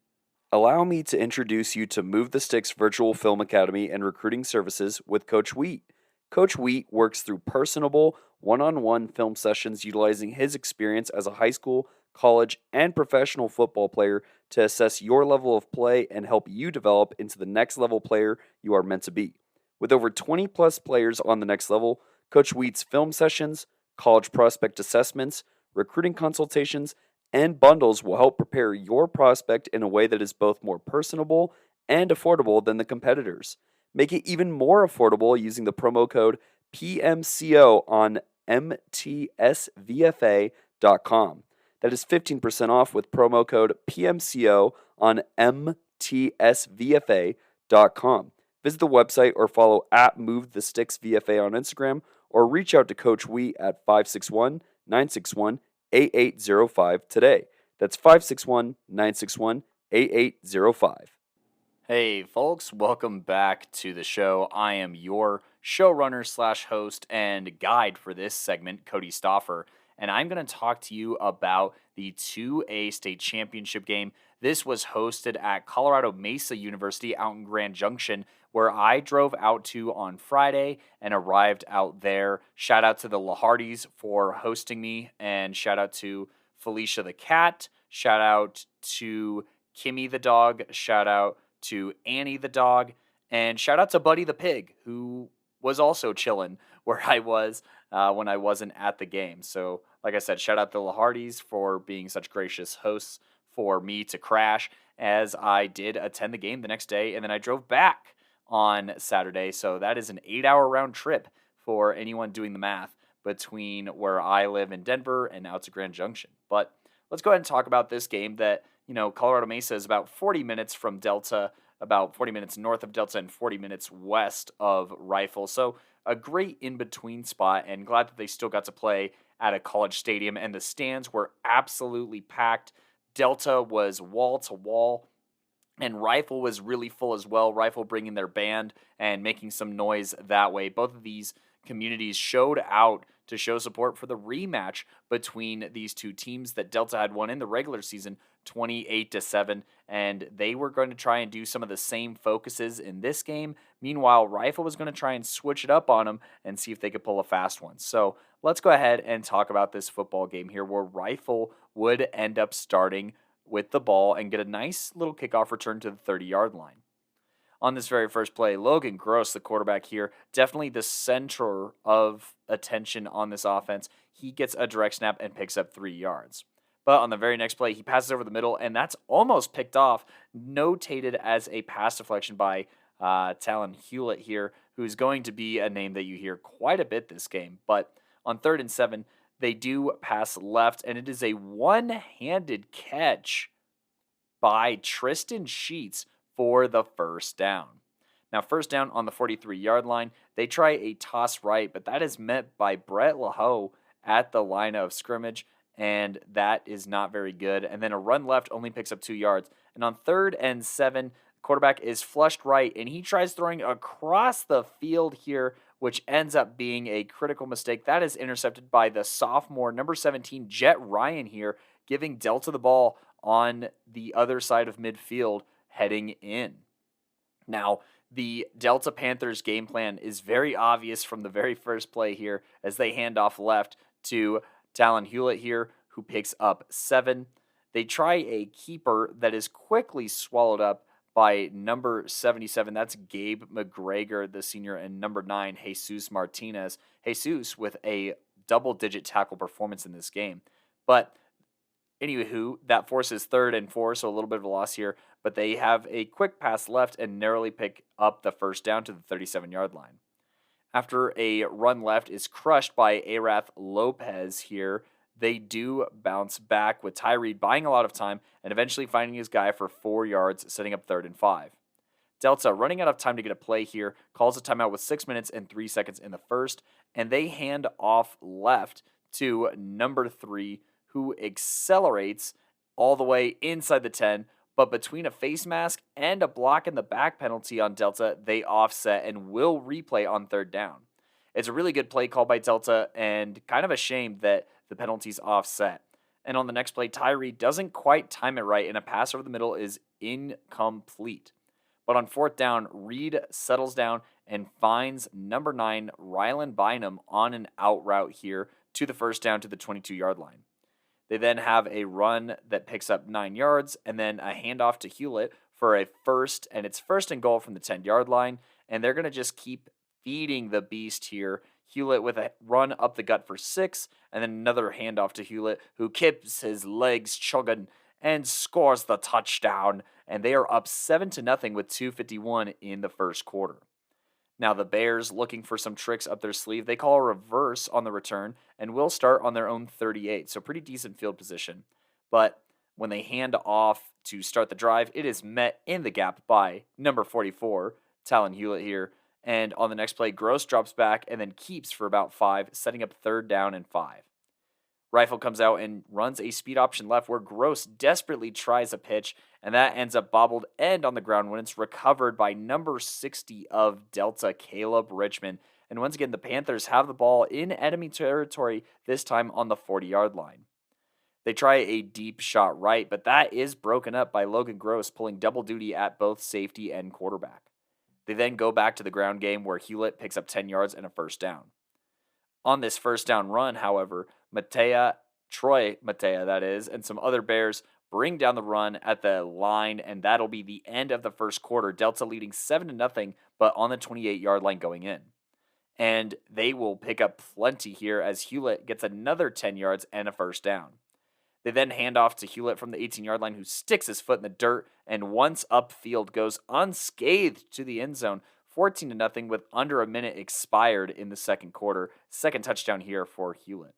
Allow me to introduce you to Move the Sticks Virtual Film Academy and Recruiting Services with Coach Wheat. Coach Wheat works through personable, one-on-one film sessions utilizing his experience as a high school, college, and professional football player to assess your level of play and help you develop into the next level player you are meant to be. With over 20-plus players on the next level, Coach Wheat's film sessions, college prospect assessments, recruiting consultations, and bundles will help prepare your prospect in a way that is both more personable and affordable than the competitors. Make it even more affordable using the promo code PMCO on MTSVFA.com. That is 15% off with promo code PMCO on MTSVFA.com. Visit the website or follow at MoveTheSticksVFA on Instagram, or reach out to Coach Wheat at 561-961-8805 today. That's 561-961-8805. Hey folks, welcome back to the show. I am your showrunner / host and guide for this segment, Cody Stauffer, and I'm going to talk to you about the 2A state championship game. This was hosted at Colorado Mesa University out in Grand Junction, where I drove out to on Friday and arrived out there. Shout out to the Lahardys for hosting me, and shout out to Felicia the cat, shout out to Kimmy the dog, shout out to Annie the dog, and shout out to Buddy the pig, who was also chilling where I was when I wasn't at the game. So, like I said, shout out to the Lahardys for being such gracious hosts for me to crash, as I did attend the game the next day, and then I drove back on Saturday. So that is an 8-hour round trip for anyone doing the math between where I live in Denver and out to Grand Junction. But let's go ahead and talk about this game that, Colorado Mesa is about 40 minutes from Delta, about 40 minutes north of Delta and 40 minutes west of Rifle. So a great in-between spot, and glad that they still got to play at a college stadium, and the stands were absolutely packed. Delta was wall to wall, and Rifle was really full as well. Rifle bringing their band and making some noise that way. Both of these communities showed out to show support for the rematch between these two teams that Delta had won in the regular season 28-7, and they were going to try and do some of the same focuses in this game. Meanwhile, Rifle was going to try and switch it up on them and see if they could pull a fast one. So let's go ahead and talk about this football game here, where Rifle would end up starting with the ball and get a nice little kickoff return to the 30-yard line. On this very first play, Logan Gross, the quarterback here, definitely the center of attention on this offense. He gets a direct snap and picks up 3 yards. But on the very next play, he passes over the middle, and that's almost picked off, notated as a pass deflection by Talon Hewlett here, who's going to be a name that you hear quite a bit this game. But on 3rd and 7, they do pass left, and it is a one-handed catch by Tristan Sheets for the first down. Now, first down on the 43-yard line, they try a toss right, but that is met by Brett LaHoe at the line of scrimmage, and that is not very good. And then a run left only picks up 2 yards. And on 3rd and 7, quarterback is flushed right, and he tries throwing across the field here, which ends up being a critical mistake. That is intercepted by the sophomore, number 17, Jet Ryan here, giving Delta the ball on the other side of midfield heading in. Now, the Delta Panthers game plan is very obvious from the very first play here as they hand off left to Talon Hewlett here, who picks up 7. They try a keeper that is quickly swallowed up by number 77. That's Gabe McGregor, the senior, and number 9, Jesus Martinez. Jesus with a double-digit tackle performance in this game. But anywho, that forces 3rd and 4, so a little bit of a loss here. But they have a quick pass left and narrowly pick up the first down to the 37-yard line. After a run left is crushed by Arath Lopez here, they do bounce back with Tyree buying a lot of time and eventually finding his guy for 4 yards, setting up 3rd and 5. Delta, running out of time to get a play here, calls a timeout with 6 minutes and 3 seconds in the first, and they hand off left to number 3, who accelerates all the way inside the 10, but between a face mask and a block in the back penalty on Delta, they offset and will replay on 3rd down. It's a really good play call by Delta, and kind of a shame that the penalty's offset. And on the next play, Tyree doesn't quite time it right, and a pass over the middle is incomplete. But on 4th down, Reed settles down and finds number 9, Rylan Bynum, on an out route here to the first down to the 22-yard line. They then have a run that picks up 9 yards, and then a handoff to Hewlett for a first, and it's 1st and goal from the 10-yard line, and they're going to just keep feeding the beast here. Hewlett with a run up the gut for 6, and then another handoff to Hewlett, who keeps his legs chugging and scores the touchdown, and they are up 7-0 with 2:51 in the first quarter. Now the Bears, looking for some tricks up their sleeve, they call a reverse on the return and will start on their own 38, so pretty decent field position. But when they hand off to start the drive, it is met in the gap by number 44, Talon Hewlett here. And on the next play, Gross drops back and then keeps for about 5, setting up 3rd down and 5. Rifle comes out and runs a speed option left where Gross desperately tries a pitch, and that ends up bobbled and on the ground when it's recovered by number 60 of Delta, Caleb Richmond. And once again, the Panthers have the ball in enemy territory, this time on the 40-yard line. They try a deep shot right, but that is broken up by Logan Gross, pulling double duty at both safety and quarterback. They then go back to the ground game where Hewlett picks up 10 yards and a first down. On this first down run, however, Troy Matea, that is, and some other Bears bring down the run at the line, and that'll be the end of the first quarter. Delta leading 7-0, but on the 28-yard line going in. And they will pick up plenty here as Hewlett gets another 10 yards and a first down. They then hand off to Hewlett from the 18-yard line, who sticks his foot in the dirt and once upfield goes unscathed to the end zone, 14-0 with under a minute expired in the second quarter. Second touchdown here for Hewlett.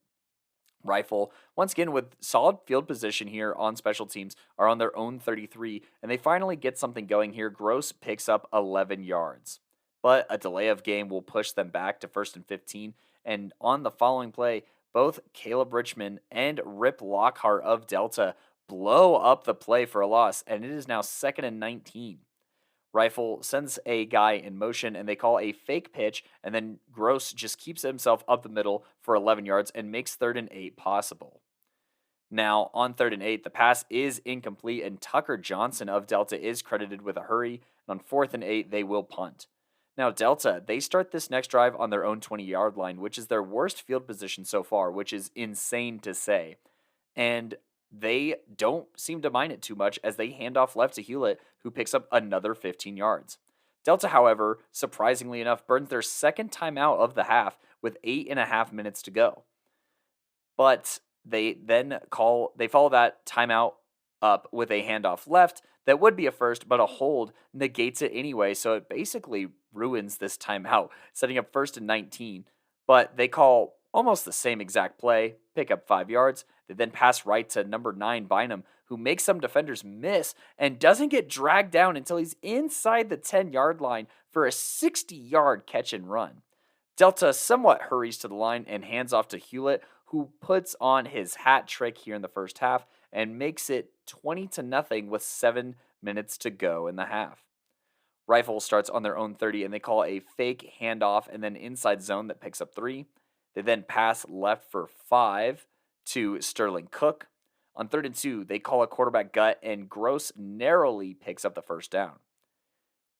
Rifle, once again with solid field position here on special teams, are on their own 33, and they finally get something going here. Gross picks up 11 yards. But a delay of game will push them back to 1st and 15, and on the following play, both Caleb Richmond and Rip Lockhart of Delta blow up the play for a loss, and it is now 2nd and 19. Rifle sends a guy in motion, and they call a fake pitch, and then Gross just keeps himself up the middle for 11 yards and makes 3rd and 8 possible. Now, on 3rd and 8, the pass is incomplete, and Tucker Johnson of Delta is credited with a hurry, and on 4th and 8, they will punt. Now, Delta, they start this next drive on their own 20-yard line, which is their worst field position so far, which is insane to say. And they don't seem to mind it too much as they hand off left to Hewlett, who picks up another 15 yards. Delta, however, surprisingly enough, burns their second timeout of the half with 8.5 minutes to go. But they then follow that timeout up with a handoff left that would be a first, but a hold negates it anyway, so it basically ruins this timeout, setting up 1st and 19. But they call almost the same exact play, pick up 5 yards. They then pass right to number 9, Bynum, who makes some defenders miss and doesn't get dragged down until he's inside the 10-yard line for a 60-yard catch and run. Delta somewhat hurries to the line and hands off to Hewlett, who puts on his hat trick here in the first half and makes it 20-0 with 7 minutes to go in the half. Rifle starts on their own 30 and they call a fake handoff and then inside zone that picks up 3. They then pass left for 5 to Sterling Cook. On 3rd and 2, they call a quarterback gut and Gross narrowly picks up the first down.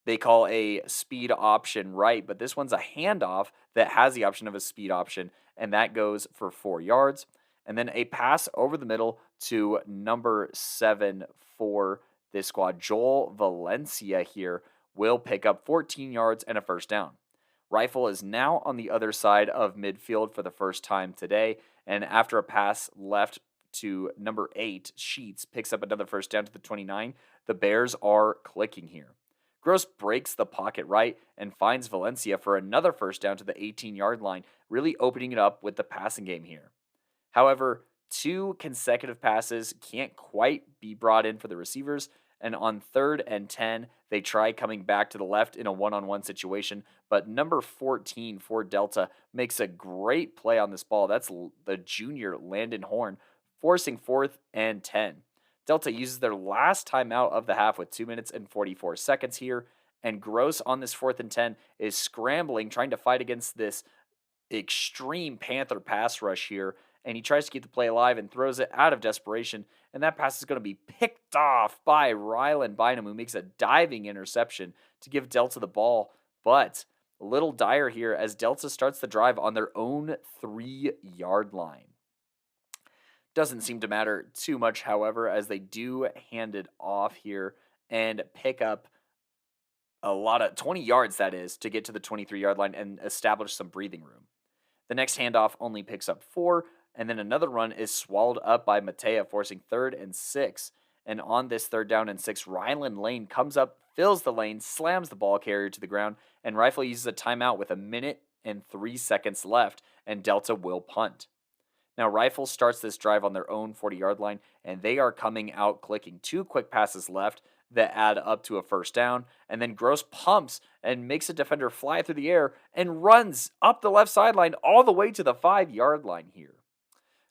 They call a speed option right, but this one's a handoff that has the option of a speed option, and that goes for 4 yards. And then a pass over the middle to number 7 for this squad. Joel Valencia here will pick up 14 yards and a first down. Rifle is now on the other side of midfield for the first time today, and after a pass left to number 8, Sheets picks up another first down to the 29. The Bears are clicking here. Gross breaks the pocket right and finds Valencia for another first down to the 18-yard line, really opening it up with the passing game here. However, 2 consecutive passes can't quite be brought in for the receivers, and on 3rd and 10, they try coming back to the left in a one-on-one situation, but number 14 for Delta makes a great play on this ball. That's the junior Landon Horn, forcing 4th and 10. Delta uses their last timeout of the half with 2 minutes and 44 seconds here, and Gross on this 4th and 10 is scrambling, trying to fight against this extreme Panther pass rush here, and he tries to keep the play alive and throws it out of desperation, and that pass is going to be picked off by Rylan Bynum, who makes a diving interception to give Delta the ball, but a little dire here as Delta starts the drive on their own 3-yard line. Doesn't seem to matter too much, however, as they do hand it off here and pick up a lot of 20 yards, that is, to get to the 23-yard line and establish some breathing room. The next handoff only picks up 4, and then another run is swallowed up by Matea, forcing 3rd and 6. And on this 3rd down and 6, Ryland Lane comes up, fills the lane, slams the ball carrier to the ground, and Rifle uses a timeout with 1 minute and 3 seconds left, and Delta will punt. Now, Rifle starts this drive on their own 40-yard line, and they are coming out clicking. 2 quick passes left that add up to a first down, and then Gross pumps and makes a defender fly through the air and runs up the left sideline all the way to the 5-yard line here.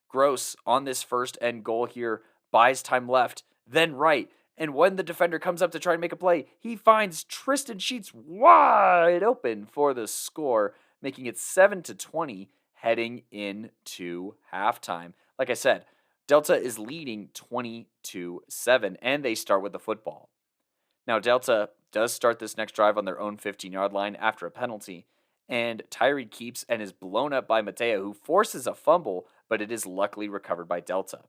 Gross, on this 1st and goal here, buys time left, then right, and when the defender comes up to try and make a play, he finds Tristan Sheets wide open for the score, making it 7-20, heading into halftime. Like I said, Delta is leading 20-7, and they start with the football. Now, Delta does start this next drive on their own 15-yard line after a penalty, and Tyree keeps and is blown up by Matea, who forces a fumble, but it is luckily recovered by Delta.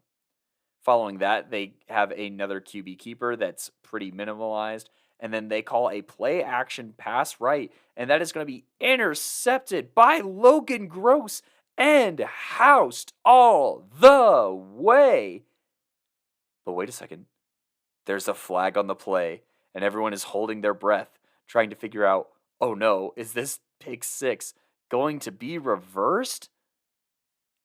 Following that, they have another QB keeper that's pretty minimalized, and then they call a play action pass right, and that is going to be intercepted by Logan Gross and housed all the way. But wait a second. There's a flag on the play, and everyone is holding their breath, trying to figure out, oh no, is this pick 6 going to be reversed?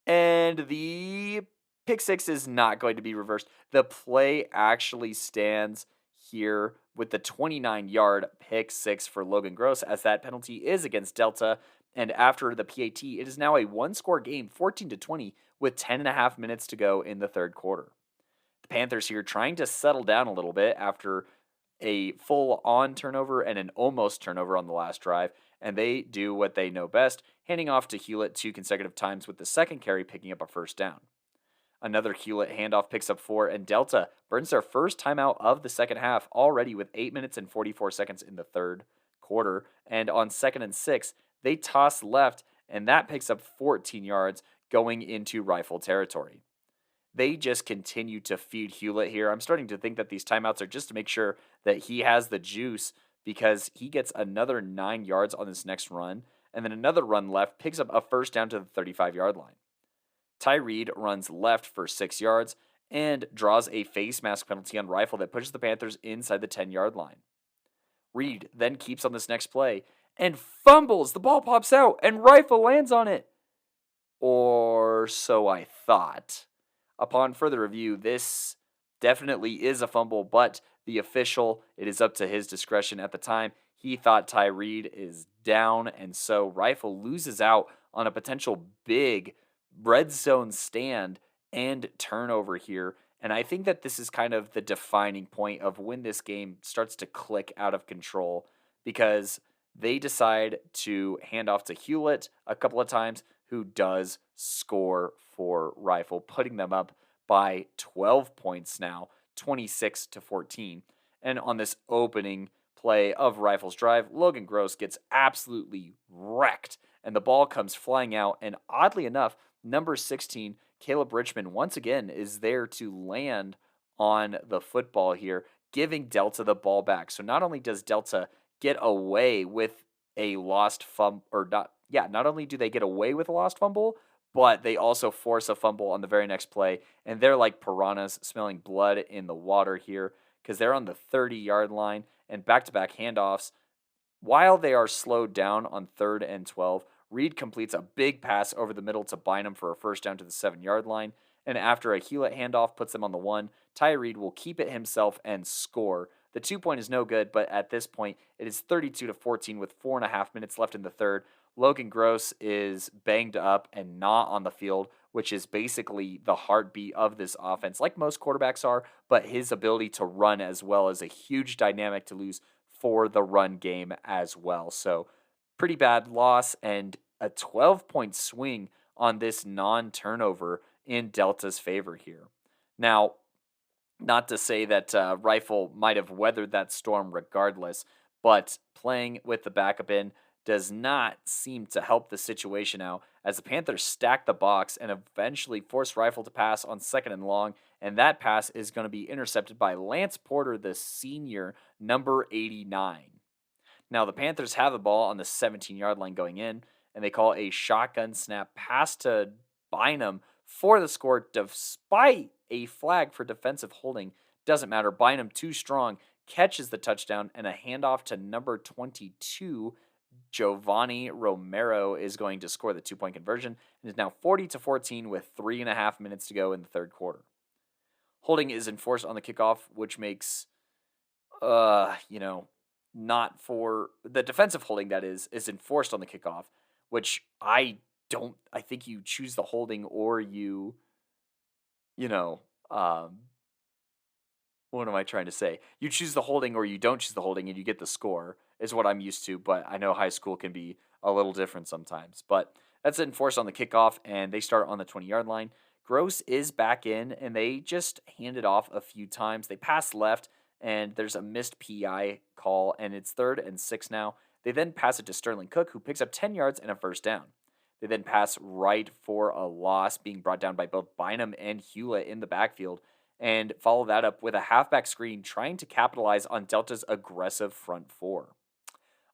And the pick 6 is not going to be reversed. The play actually stands here with the 29-yard pick 6 for Logan Gross, as that penalty is against Delta. And after the PAT, it is now a 1-score game, 14-20, with 10.5 minutes to go in the 3rd quarter. The Panthers here trying to settle down a little bit after a full-on turnover and an almost turnover on the last drive, and they do what they know best, handing off to Hewlett 2 consecutive times, with the second carry picking up a first down. Another Hewlett handoff picks up 4, and Delta burns their first timeout of the second half already with 8 minutes and 44 seconds in the 3rd quarter. And on 2nd and 6, they toss left, and that picks up 14 yards going into Rifle territory. They just continue to feed Hewlett here. I'm starting to think that these timeouts are just to make sure that he has the juice, because he gets another 9 yards on this next run, and then another run left picks up a first down to the 35-yard line. Ty Reed runs left for 6 yards and draws a face mask penalty on Rifle that pushes the Panthers inside the 10-yard line. Reed then keeps on this next play and fumbles. The ball pops out and Rifle lands on it. Or so I thought. Upon further review, this definitely is a fumble, but the official, it is up to his discretion at the time. He thought Ty Reed is down, and so Rifle loses out on a potential big red zone stand and turnover here. And I think that this is kind of the defining point of when this game starts to click out of control, because they decide to hand off to Hewlett a couple of times, who does score for Rifle, putting them up by 12 points now, 26-14. And on this opening play of Rifle's drive, Logan Gross gets absolutely wrecked, and the ball comes flying out. And oddly enough, number 16, Caleb Richmond, once again is there to land on the football here, giving Delta the ball back. So not only does Delta get away with a lost fumble, not only do they get away with a lost fumble, but they also force a fumble on the very next play. And they're like piranhas smelling blood in the water here, because they're on the 30-yard line, and back-to-back handoffs. While they are slowed down on 3rd and 12, Reed completes a big pass over the middle to Bynum for a first down to the 7-yard line. And after a Hewlett handoff puts them on the 1, Ty Reed will keep it himself and score. The 2-point is no good, but at this point, it is 32-14 with 4.5 minutes left in the third. Logan Gross is banged up and not on the field, which is basically the heartbeat of this offense, like most quarterbacks are, but his ability to run as well is a huge dynamic to lose for the run game as well. So pretty bad loss, and a 12-point swing on this non-turnover in Delta's favor here. Now, not to say that Rifle might have weathered that storm regardless, but playing with the backup in does not seem to help the situation out, as the Panthers stack the box and eventually force Rifle to pass on 2nd and long, and that pass is going to be intercepted by Lance Porter, the senior, number 89. Now, the Panthers have the ball on the 17-yard line going in, and they call a shotgun snap pass to Bynum for the score, despite a flag for defensive holding. Doesn't matter. Bynum, too strong, catches the touchdown, and a handoff to number 22, Giovanni Romero, is going to score the 2-point conversion, and is now 40-14 with 3.5 minutes to go in the third quarter. Holding is enforced on the kickoff, which makes, not for the defensive holding that is enforced on the kickoff, which I think you choose the holding, or what am I trying to say? You choose the holding or you don't choose the holding and you get the score, is what I'm used to, but I know high school can be a little different sometimes. But that's enforced on the kickoff, and they start on the 20-yard line. Gross is back in, and they just hand it off a few times. They pass left, and there's a missed PI call, and it's 3rd and 6 now. They then pass it to Sterling Cook, who picks up 10 yards and a first down. They then pass right for a loss, being brought down by both Bynum and Hewlett in the backfield, and follow that up with a halfback screen trying to capitalize on Delta's aggressive front four.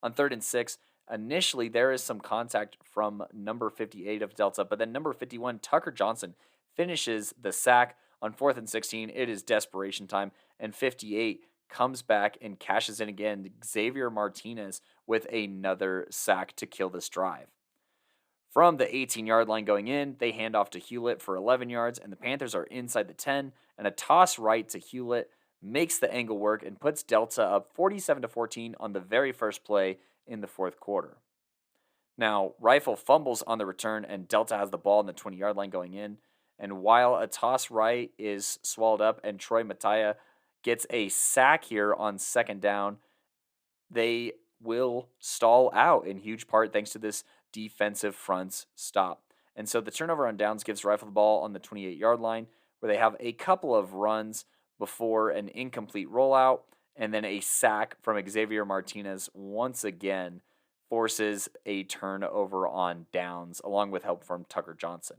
On 3rd and 6, initially there is some contact from number 58 of Delta, but then number 51, Tucker Johnson, finishes the sack. On 4th and 16, it is desperation time, and 58 comes back and cashes in again. Xavier Martinez with another sack to kill this drive. From the 18-yard line going in, they hand off to Hewlett for 11 yards, and the Panthers are inside the 10, and a toss right to Hewlett makes the angle work and puts Delta up 47-14 on the very first play in the fourth quarter. Now, Rifle fumbles on the return, and Delta has the ball on the 20-yard line going in, and while a toss right is swallowed up and Troy Mattia gets a sack here on 2nd down, they will stall out in huge part thanks to this defensive front's stop. And so the turnover on downs gives Rifle the ball on the 28-yard line, where they have a couple of runs before an incomplete rollout, and then a sack from Xavier Martinez once again forces a turnover on downs, along with help from Tucker Johnson.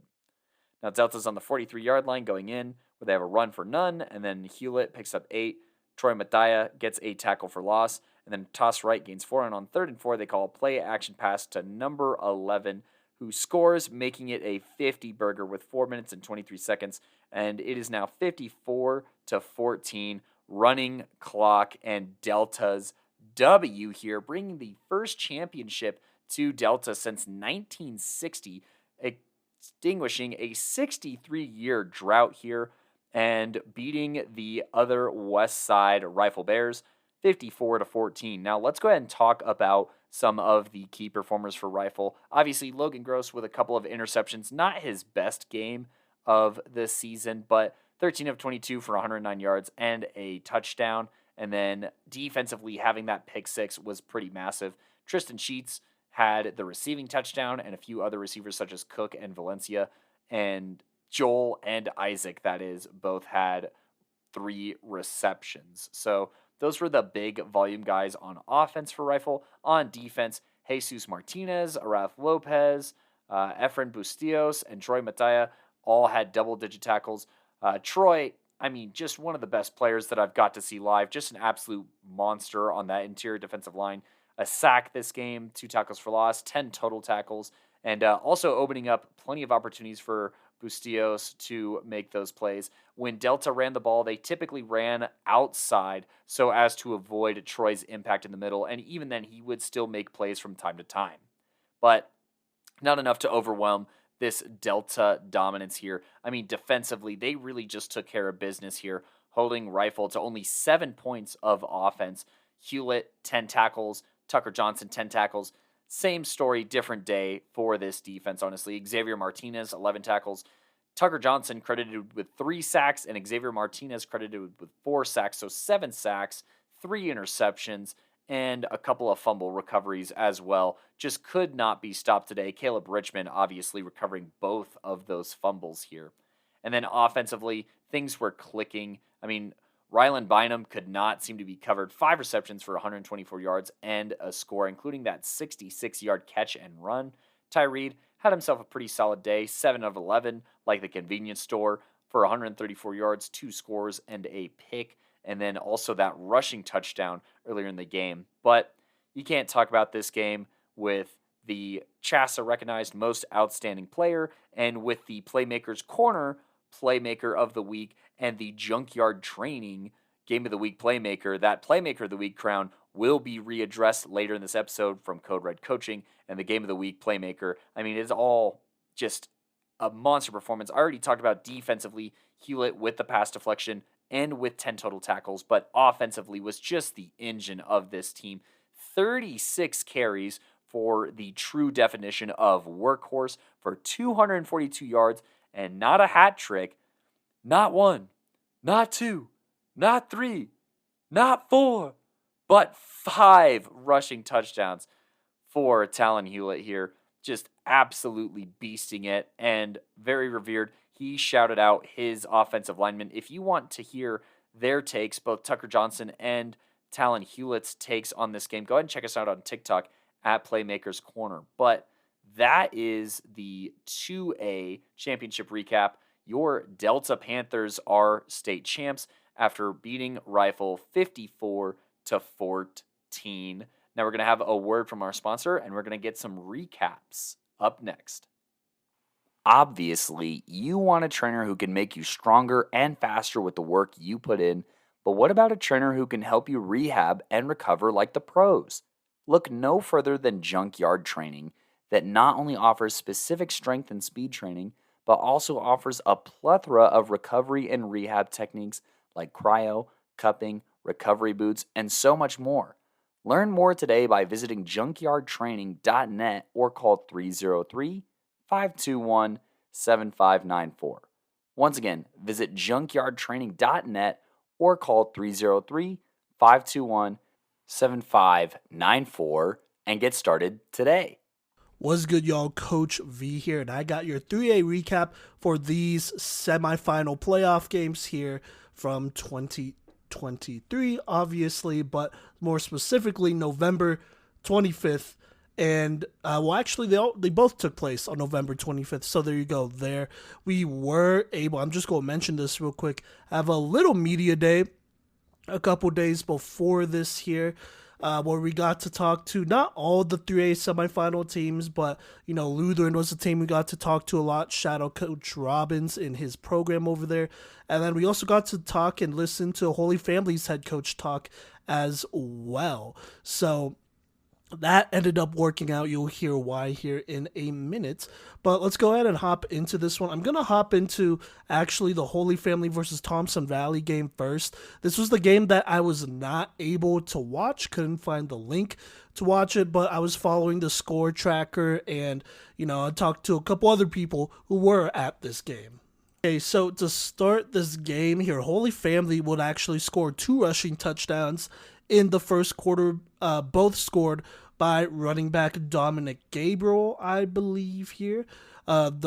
Now Delta's on the 43-yard line going in, where they have a run for none, and then Hewlett picks up 8. Troy Mattia gets a tackle for loss, and then toss right gains 4, and on 3rd and 4, they call a play action pass to number 11, who scores, making it a 50-burger with 4 minutes and 23 seconds, and it is now 54-14, running clock, and Delta's W here, bringing the first championship to Delta since 1960, extinguishing a 63-year drought here, and beating the other West Side Rifle Bears 54-14. Now let's go ahead and talk about some of the key performers for Rifle. Obviously, Logan Gross with a couple of interceptions, not his best game of this season, but 13 of 22 for 109 yards and a touchdown. And then defensively, having that pick six was pretty massive. Tristan Sheets had the receiving touchdown, and a few other receivers such as Cook and Valencia, and Joel and Isaac, that is, both had 3 receptions. So those were the big volume guys on offense for Rifle. On defense, Jesus Martinez, Arath Lopez, Efren Bustillos, and Troy Mataya all had double-digit tackles. Troy, I mean, just one of the best players that I've got to see live. Just an absolute monster on that interior defensive line. A sack this game, 2 tackles for loss, 10 total tackles, and also opening up plenty of opportunities for Bustillos to make those plays. When Delta ran the ball, they typically ran outside so as to avoid Troy's impact in the middle, and even then he would still make plays from time to time. But not enough to overwhelm this Delta dominance here. I mean, defensively, they really just took care of business here, holding Rifle to only 7 points of offense. Hewlett, 10 tackles. Tucker Johnson, 10 tackles. Same story, different day for this defense, honestly. Xavier Martinez, 11 tackles. Tucker Johnson credited with 3 sacks, and Xavier Martinez credited with 4 sacks. So 7 sacks, 3 interceptions, and a couple of fumble recoveries as well. Just could not be stopped today. Caleb Richmond obviously recovering both of those fumbles here. And then offensively, things were clicking. I mean, Rylan Bynum could not seem to be covered. 5 receptions for 124 yards and a score, including that 66-yard catch and run. Ty Reed had himself a pretty solid day, 7 of 11, like the convenience store, for 134 yards, 2 scores, and a pick. And then also that rushing touchdown earlier in the game. But you can't talk about this game with the Chassa recognized most outstanding player and with the Playmakers Corner Playmaker of the Week and the Junkyard Training Game of the Week Playmaker. That Playmaker of the Week crown will be readdressed later in this episode from Code Red Coaching, and the Game of the Week Playmaker. I mean, it's all just a monster performance. I already talked about defensively, Hewlett with the pass deflection and with 10 total tackles, but offensively was just the engine of this team. 36 carries for the true definition of workhorse for 242 yards and not a hat trick. Not 1, not 2, not 3, not 4, but 5 rushing touchdowns for Talon Hewlett here. Just absolutely beasting it and very revered. He shouted out his offensive linemen. If you want to hear their takes, both Tucker Johnson and Talon Hewlett's takes on this game, go ahead and check us out on TikTok at Playmakers Corner. But that is the 2A championship recap. Your Delta Panthers are state champs after beating Rifle 54-14. Now we're going to have a word from our sponsor, and we're going to get some recaps up next. Obviously, you want a trainer who can make you stronger and faster with the work you put in, but what about a trainer who can help you rehab and recover like the pros? Look no further than Junkyard Training, that not only offers specific strength and speed training, but also offers a plethora of recovery and rehab techniques like cryo, cupping, recovery boots, and so much more. Learn more today by visiting junkyardtraining.net or call 303-521-7594. Once again, visit junkyardtraining.net or call 303-521-7594 and get started today. What's good, y'all? Coach V here, and I got your 3A recap for these semifinal playoff games here from 2023, obviously, but more specifically November 25th. And, actually, they both took place on November 25th, so there you go. There we were able, I'm just going to mention this real quick, have a little media day a couple days before this here, where we got to talk to not all the 3A semifinal teams, but, Lutheran was a team we got to talk to a lot. Shout out Coach Robbins in his program over there. And then we also got to talk and listen to Holy Family's head coach talk as well. So That ended up working out. You'll hear why here in a minute. But let's go ahead and hop into this one. I'm going to hop into actually the Holy Family versus Thompson Valley game first. This was the game that I was not able to watch. Couldn't find the link to watch it, but I was following the score tracker and, I talked to a couple other people who were at this game. Okay, so to start this game here, Holy Family would actually score 2 rushing touchdowns in the first quarter, both scored by running back Dominic Gabriel, I believe here. One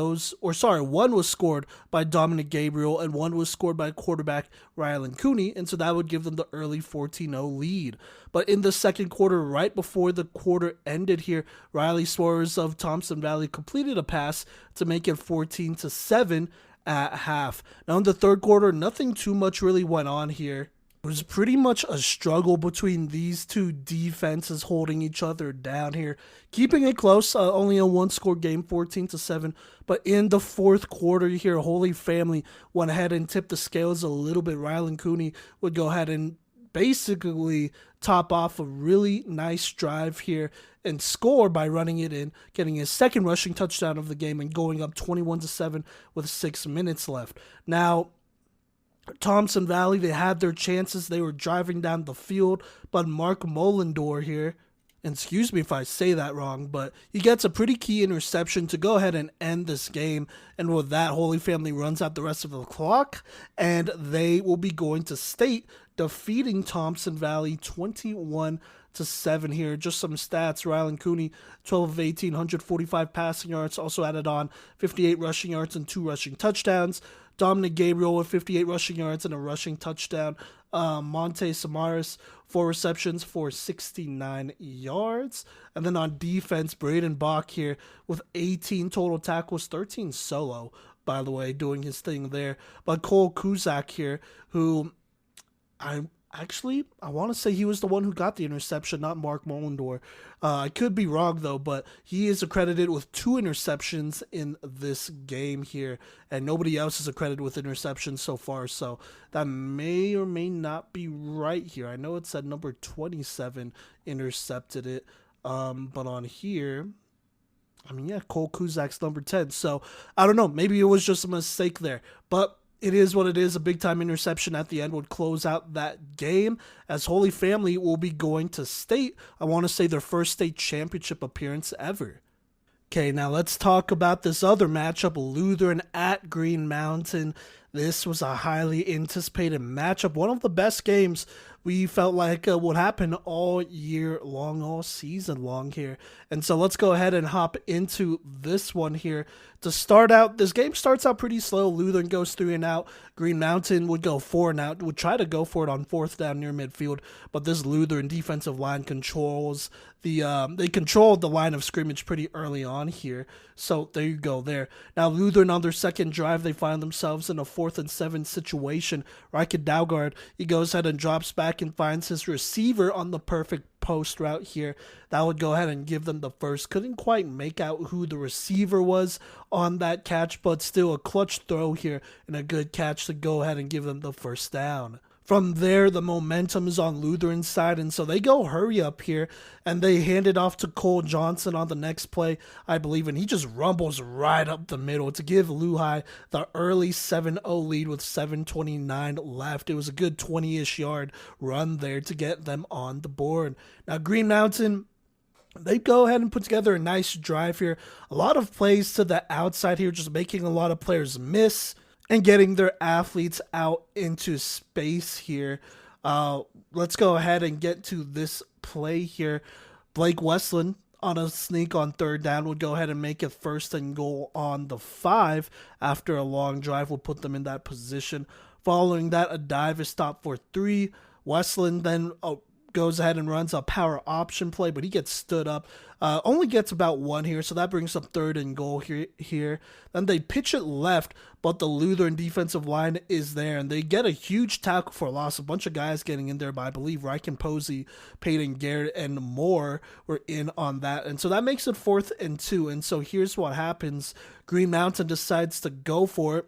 was scored by Dominic Gabriel and one was scored by quarterback Rylan Cooney, and so that would give them the early 14-0 lead. But in the second quarter, right before the quarter ended here, Riley Suarez of Thompson Valley completed a pass to make it 14-7 at half. Now in the third quarter, nothing too much really went on here. It was pretty much a struggle between these two defenses holding each other down here, keeping it close, only a one-score game, 14-7. But in the fourth quarter here, Holy Family went ahead and tipped the scales a little bit. Rylan Cooney would go ahead and basically top off a really nice drive here and score by running it in, getting his second rushing touchdown of the game and going up 21-7 with 6 minutes left. Now, Thompson Valley, they had their chances. They were driving down the field, but Mark Mollendor here, and excuse me if I say that wrong, but he gets a pretty key interception to go ahead and end this game. And with that, Holy Family runs out the rest of the clock, and they will be going to state, defeating Thompson Valley 21-7 here. Just some stats. Rylan Cooney, 12 of 18, 145 passing yards, also added on 58 rushing yards and 2 rushing touchdowns. Dominic Gabriel with 58 rushing yards and a rushing touchdown. Monte Samaras, 4 receptions for 69 yards. And then on defense, Braden Bach here with 18 total tackles, 13 solo, by the way, doing his thing there. But Cole Kuzak here, who I want to say he was the one who got the interception, not Mark Mollendor. I could be wrong, though, but he is accredited with 2 interceptions in this game here, and nobody else is accredited with interceptions so far, so that may or may not be right here. I know it said number 27 intercepted it, but on here, Cole Kuzak's number 10, so I don't know. Maybe it was just a mistake there, but it is what it is. A big-time interception at the end would close out that game, as Holy Family will be going to state, I want to say, their first state championship appearance ever. Okay, now let's talk about this other matchup, Lutheran at Green Mountain. This was a highly anticipated matchup, one of the best games we felt like would happen all year long, all season long here. And so let's go ahead and hop into this one here. To start out, this game starts out pretty slow. Lutheran goes 3 and out. Green Mountain would go 4 and out, would try to go for it on 4th down near midfield, but this Lutheran defensive line controls they controlled the line of scrimmage pretty early on here. So there you go there. Now Lutheran on their second drive, they find themselves in a 4th and 7 situation. Rika Daugard, he goes ahead and drops back and finds his receiver on the perfect post route here. That would go ahead and give them the first. Couldn't quite make out who the receiver was on that catch, but still a clutch throw here and a good catch to go ahead and give them the first down. From there, the momentum is on Lutheran's side, and so they go hurry up here, and they hand it off to Cole Johnson on the next play, I believe, and he just rumbles right up the middle to give Luhigh the early 7-0 lead with 7:29 left. It was a good 20-ish yard run there to get them on the board. Now, Green Mountain, they go ahead and put together a nice drive here. A lot of plays to the outside here, just making a lot of players miss and getting their athletes out into space here. Let's go ahead and get to this play here. Blake Westland on a sneak on 3rd down would go ahead and make it 1st and goal on the 5 after a long drive will put them in that position. Following that, a dive is stopped for 3. Westland then goes ahead and runs a power option play, but he gets stood up. Only gets about 1 here, so that brings up 3rd and goal here. Then they pitch it left, but the Lutheran defensive line is there, and they get a huge tackle for a loss. A bunch of guys getting in there, but I believe Ryken Posey, Peyton Garrett, and more were in on that. And so that makes it 4th and 2. And so here's what happens. Green Mountain decides to go for it.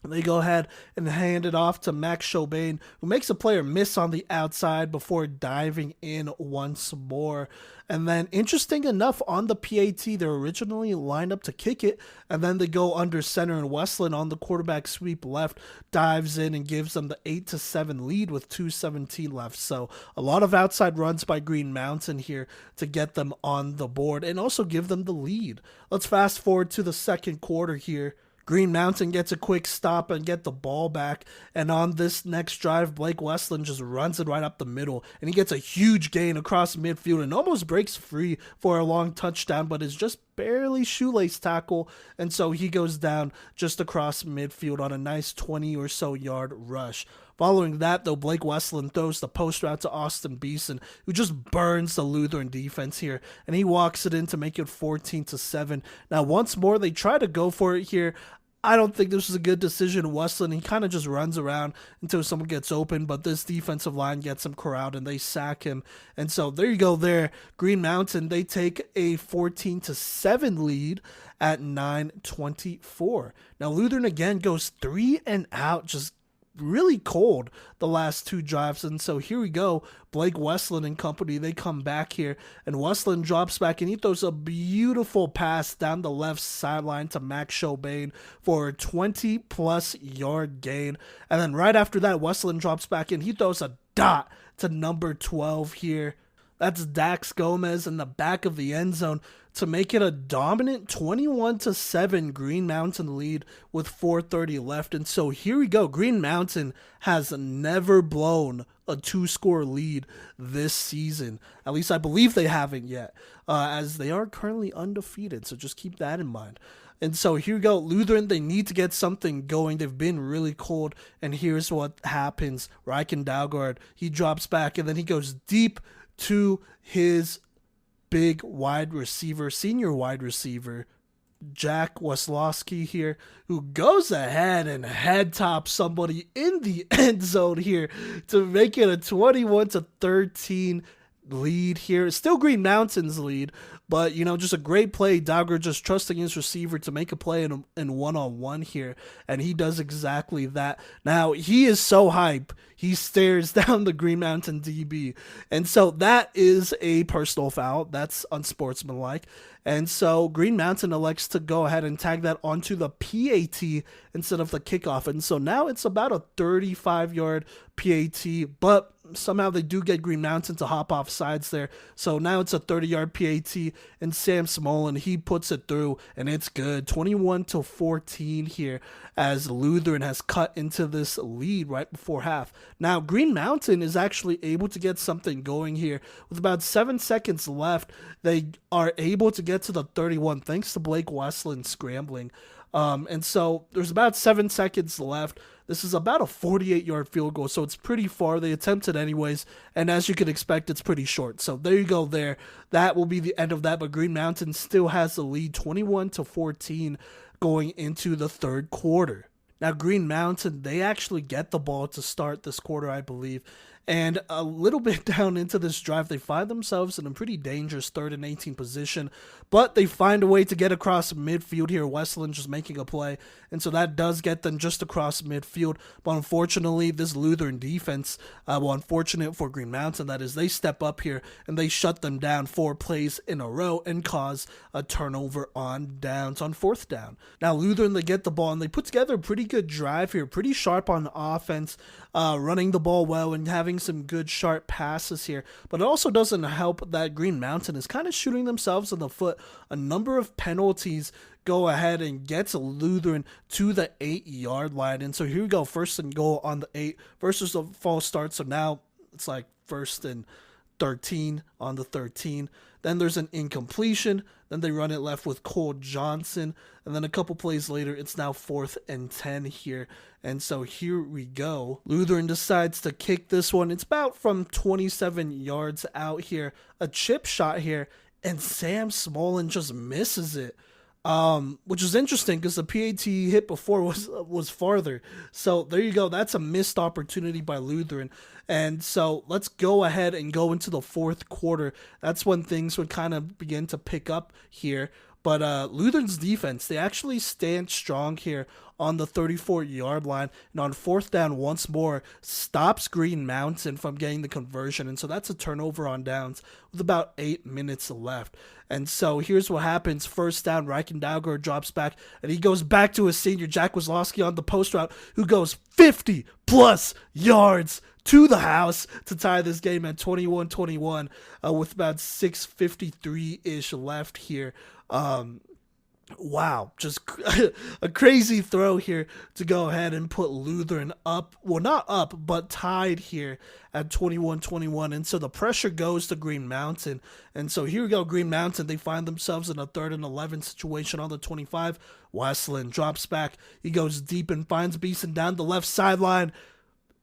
They go ahead and hand it off to Max Chobain, who makes a player miss on the outside before diving in once more. And then, interesting enough, on the PAT, they're originally lined up to kick it, and then they go under center, and Westland on the quarterback sweep left dives in and gives them the 8-7 lead with 2:17 left. So a lot of outside runs by Green Mountain here to get them on the board and also give them the lead. Let's fast forward to the second quarter here. Green Mountain gets a quick stop and get the ball back. And on this next drive, Blake Westland just runs it right up the middle. And he gets a huge gain across midfield and almost breaks free for a long touchdown, but is just barely shoelace tackle. And so he goes down just across midfield on a nice 20 or so yard rush. Following that, though, Blake Westland throws the post route to Austin Beeson, who just burns the Lutheran defense here, and he walks it in to make it 14-7. Now, once more, they try to go for it here. I don't think this was a good decision. Westland, he kind of just runs around until someone gets open, but this defensive line gets him corralled and they sack him. And so there you go there. Green Mountain, they take a 14-7 lead at 9:24. Now Lutheran again goes 3 and out, just really cold the last two drives. And so here we go. Blake Westland and company, they come back here, and Westland drops back and he throws a beautiful pass down the left sideline to Max Chobain for a 20+ yard gain. And then right after that, Westland drops back and he throws a dot to number 12 here. That's Dax Gomez in the back of the end zone to make it a dominant 21-7 Green Mountain lead with 4:30 left. And so here we go. Green Mountain has never blown a 2-score lead this season. At least I believe they haven't yet, as they are currently undefeated. So just keep that in mind. And so here we go. Lutheran, they need to get something going. They've been really cold. And here's what happens. Ryken Dalgard, he drops back and then he goes deep to his big wide receiver, senior wide receiver, Jack Weslowski here, who goes ahead and head tops somebody in the end zone here to make it a 21-13 lead here. Still Green Mountain's lead, but, you know, just a great play. Dogger just trusting his receiver to make a play in one-on-one here, and he does exactly that. Now, he is so hype, he stares down the Green Mountain DB, and so that is a personal foul. That's unsportsmanlike, and so Green Mountain elects to go ahead and tag that onto the PAT instead of the kickoff, and so now it's about a 35-yard PAT, but somehow they do get Green Mountain to hop off sides there. So now it's a 30-yard PAT, and Sam Smolin, he puts it through, and it's good. 21-14 here as Lutheran has cut into this lead right before half. Now, Green Mountain is actually able to get something going here. With about 7 seconds left, they are able to get to the 31 thanks to Blake Westland scrambling. And so there's about 7 seconds left. This is about a 48-yard field goal, so it's pretty far. They attempt it anyways, and as you can expect, it's pretty short. So there you go there. That will be the end of that, but Green Mountain still has the lead, 21-14, going into the third quarter. Now, Green Mountain, they actually get the ball to start this quarter, I believe. And a little bit down into this drive, they find themselves in a pretty dangerous 3rd and 18 position, but they find a way to get across midfield here. Westland just making a play, and so that does get them just across midfield. But unfortunately, this Lutheran defense, unfortunate for Green Mountain, that is, they step up here and they shut them down 4 plays in a row and cause a turnover on downs on 4th down. Now, Lutheran, they get the ball and they put together a pretty good drive here, pretty sharp on offense, running the ball well and having some good sharp passes here, but it also doesn't help that Green Mountain is kind of shooting themselves in the foot. A number of penalties go ahead and gets Lutheran to the 8-yard line, and so here we go, 1st and goal on the 8 versus a false start. So now it's like 1st and 13 on the 13. Then there's an incompletion. Then they run it left with Cole Johnson. And then a couple plays later, it's now 4th and 10 here. And so here we go. Lutheran decides to kick this one. It's about from 27 yards out here. A chip shot here. And Sam Smolin just misses it. Which is interesting because the PAT hit before was farther. So there you go. That's a missed opportunity by Lutheran. And so let's go ahead and go into the 4th quarter. That's when things would kind of begin to pick up here. But Lutheran's defense, they actually stand strong here on the 34-yard line, and on fourth down once more stops Green Mountain from getting the conversion. And so that's a turnover on downs with about 8 minutes left. And so here's what happens. First down, Reichendauer drops back, and he goes back to his senior, Jack Wazlowski, on the post route, who goes 50-plus yards to the house to tie this game at 21-21 with about 6:53-ish left here. Wow, just a crazy throw here to go ahead and put Lutheran up. Well, not up, but tied here at 21-21. And so the pressure goes to Green Mountain. And so here we go, Green Mountain. They find themselves in a 3rd and 11 situation on the 25. Westland drops back. He goes deep and finds Beeson down the left sideline,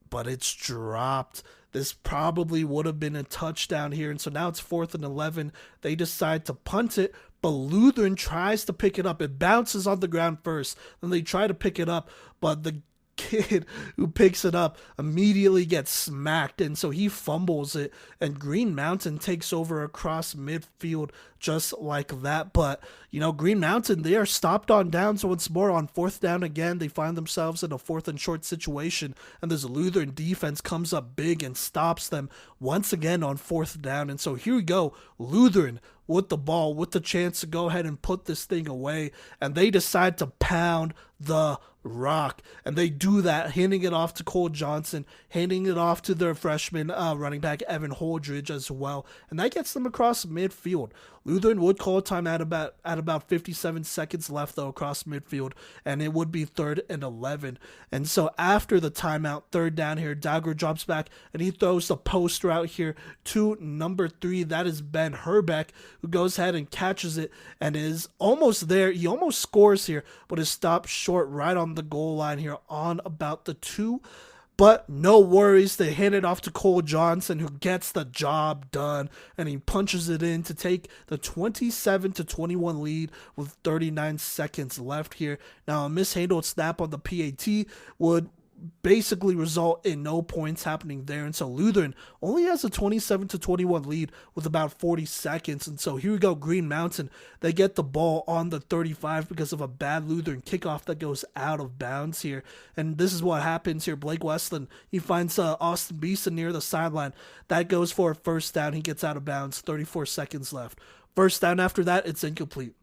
but it's dropped. This probably would have been a touchdown here. And so now it's 4th and 11. They decide to punt it, but Lutheran tries to pick it up. It bounces on the ground first. Then they try to pick it up, but the kid who picks it up immediately gets smacked, and so he fumbles it, and Green Mountain takes over across midfield just like that. But Green Mountain, they are stopped on downs once more. On 4th down again, they find themselves in a 4th and short situation, and this Lutheran defense comes up big and stops them once again on 4th down. And so here we go, Lutheran with the ball, with the chance to go ahead and put this thing away, and they decide to pound the rock, and they do that, handing it off to Cole Johnson, handing it off to their freshman running back Evan Holdridge as well, and that gets them across midfield. Lutheran would call a timeout at about 57 seconds left though across midfield, and it would be 3rd and 11. And so after the timeout, 3rd down here, Dagger drops back and he throws the post route here to number 3. That is Ben Herbeck, who goes ahead and catches it and is almost there. He almost scores here, but is stopped short right on the goal line here on about the 2. But no worries, they hand it off to Cole Johnson, who gets the job done, and he punches it in to take the 27-21 lead with 39 seconds left here. Now, a mishandled snap on the PAT would basically result in no points happening there, and so Lutheran only has a 27-21 lead with about 40 seconds. And so here we go, Green Mountain, they get the ball on the 35 because of a bad Lutheran kickoff that goes out of bounds here, and this is what happens here. Blake Westland, he finds Austin Beeson near the sideline. That goes for a 1st down. He gets out of bounds, 34 seconds left. 1st down after that, it's incomplete.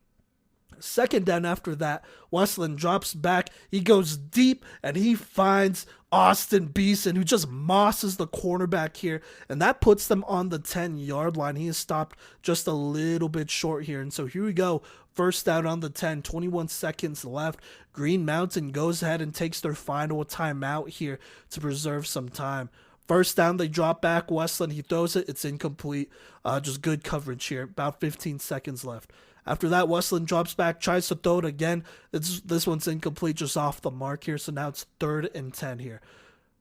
2nd down after that, Westland drops back, he goes deep, and he finds Austin Beeson, who just mosses the cornerback here, and that puts them on the 10-yard line. He is stopped just a little bit short here, and so here we go, 1st down on the 10, 21 seconds left. Green Mountain goes ahead and takes their final timeout here to preserve some time. 1st down, they drop back, Westland, he throws it, it's incomplete. Just good coverage here, about 15 seconds left. After that, Westland drops back, tries to throw it again. This one's incomplete, just off the mark here, so now it's 3rd and 10 here.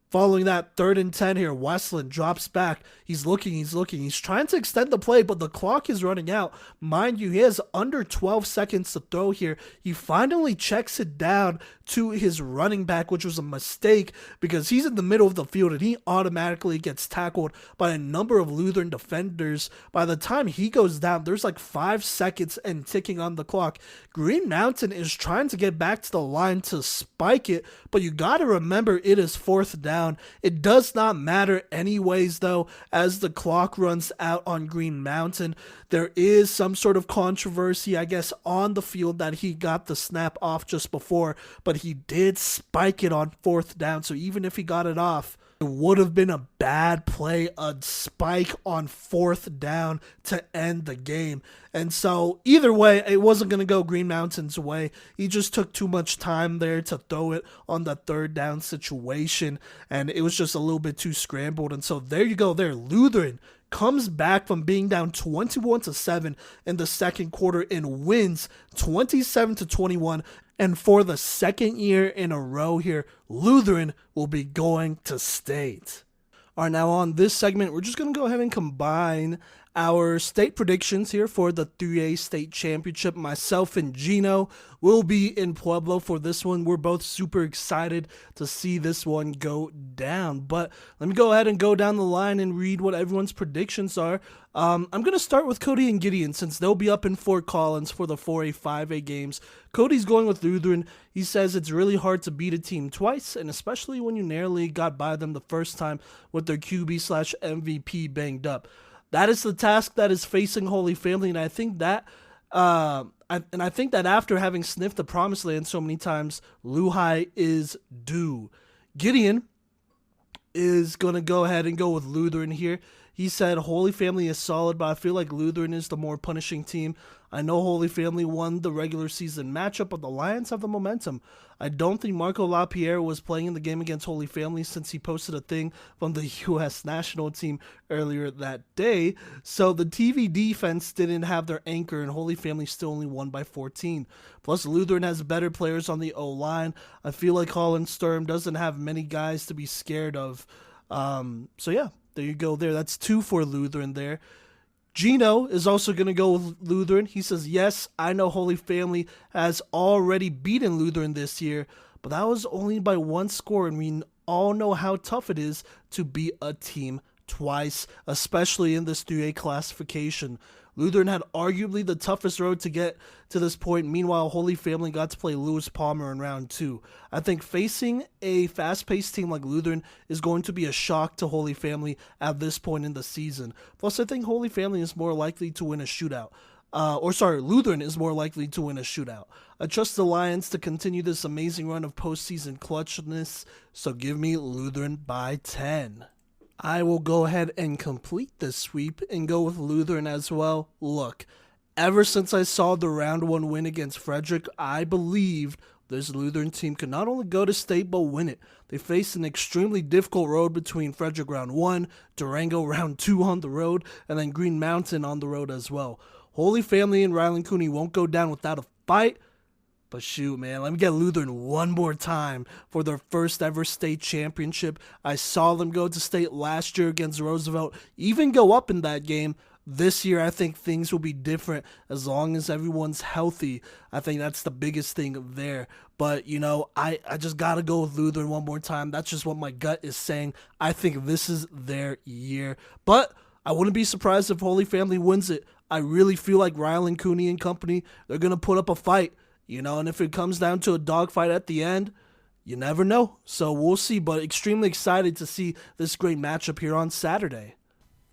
Following that, 3rd and 10 here, Westland drops back. He's looking. He's trying to extend the play, but the clock is running out. Mind you, he has under 12 seconds to throw here. He finally checks it down to his running back, which was a mistake because he's in the middle of the field and he automatically gets tackled by a number of Lutheran defenders. By the time he goes down, there's like 5 seconds and ticking on the clock. Green Mountain is trying to get back to the line to spike it, but you got to remember it is 4th down. It does not matter anyways, though, as the clock runs out on Green Mountain. There is some sort of controversy, I guess, on the field that he got the snap off just before, but he did spike it on 4th down, so even if he got it off, it would have been a bad play, a spike on 4th down to end the game. And so either way, it wasn't going to go Green Mountain's way. He just took too much time there to throw it on the 3rd down situation, and it was just a little bit too scrambled. And so there you go there. Lutheran comes back from being down 21-7 in the 2nd quarter and wins 27-21. And for the 2nd year in a row here, Lutheran will be going to state. All right, now on this segment, we're just going to go ahead and combine our state predictions here for the 3A state championship. Myself and Gino will be in Pueblo for this one. We're both super excited to see this one go down. But let me go ahead and go down the line and read what everyone's predictions are. I'm going to start with Cody and Gideon since they'll be up in Fort Collins for the 4A, 5A games. Cody's going with Lutheran. He says it's really hard to beat a team twice, and especially when you narrowly got by them the first time with their QB/MVP banged up. That is the task that is facing Holy Family, and I think that after having sniffed the Promised Land so many times, Luhai is due. Gideon is going to go ahead and go with Lutheran here. He said Holy Family is solid, but I feel like Lutheran is the more punishing team. I know Holy Family won the regular season matchup, but the Lions have the momentum. I don't think Marco LaPierre was playing in the game against Holy Family since he posted a thing from the U.S. national team earlier that day. So the TV defense didn't have their anchor, and Holy Family still only won by 14. Plus, Lutheran has better players on the O-line. I feel like Holland Sturm doesn't have many guys to be scared of. So yeah, there you go there. That's 2 for Lutheran there. Gino is also going to go with Lutheran. He says, yes, I know Holy Family has already beaten Lutheran this year, but that was only by 1 score, and we all know how tough it is to beat a team twice, especially in this 3A classification. Lutheran had arguably the toughest road to get to this point. Meanwhile, Holy Family got to play Lewis Palmer in round 2. I think facing a fast-paced team like Lutheran is going to be a shock to Holy Family at this point in the season. Plus, I think Holy Family is more likely to win a shootout. Lutheran is more likely to win a shootout. I trust the Lions to continue this amazing run of postseason clutchness, so give me Lutheran by 10. I will go ahead and complete this sweep and go with Lutheran as well. Look, ever since I saw the round 1 win against Frederick, I believed this Lutheran team could not only go to state but win it. They faced an extremely difficult road between Frederick round 1, Durango round 2 on the road, and then Green Mountain on the road as well. Holy Family and Ryland Cooney won't go down without a fight. But shoot, man, let me get Lutheran one more time for their first ever state championship. I saw them go to state last year against Roosevelt, even go up in that game. This year, I think things will be different as long as everyone's healthy. I think that's the biggest thing there. But, I just got to go with Lutheran one more time. That's just what my gut is saying. I think this is their year. But I wouldn't be surprised if Holy Family wins it. I really feel like Ryland Cooney and company, they're going to put up a fight. And if it comes down to a dogfight at the end, you never know. So we'll see, but extremely excited to see this great matchup here on Saturday.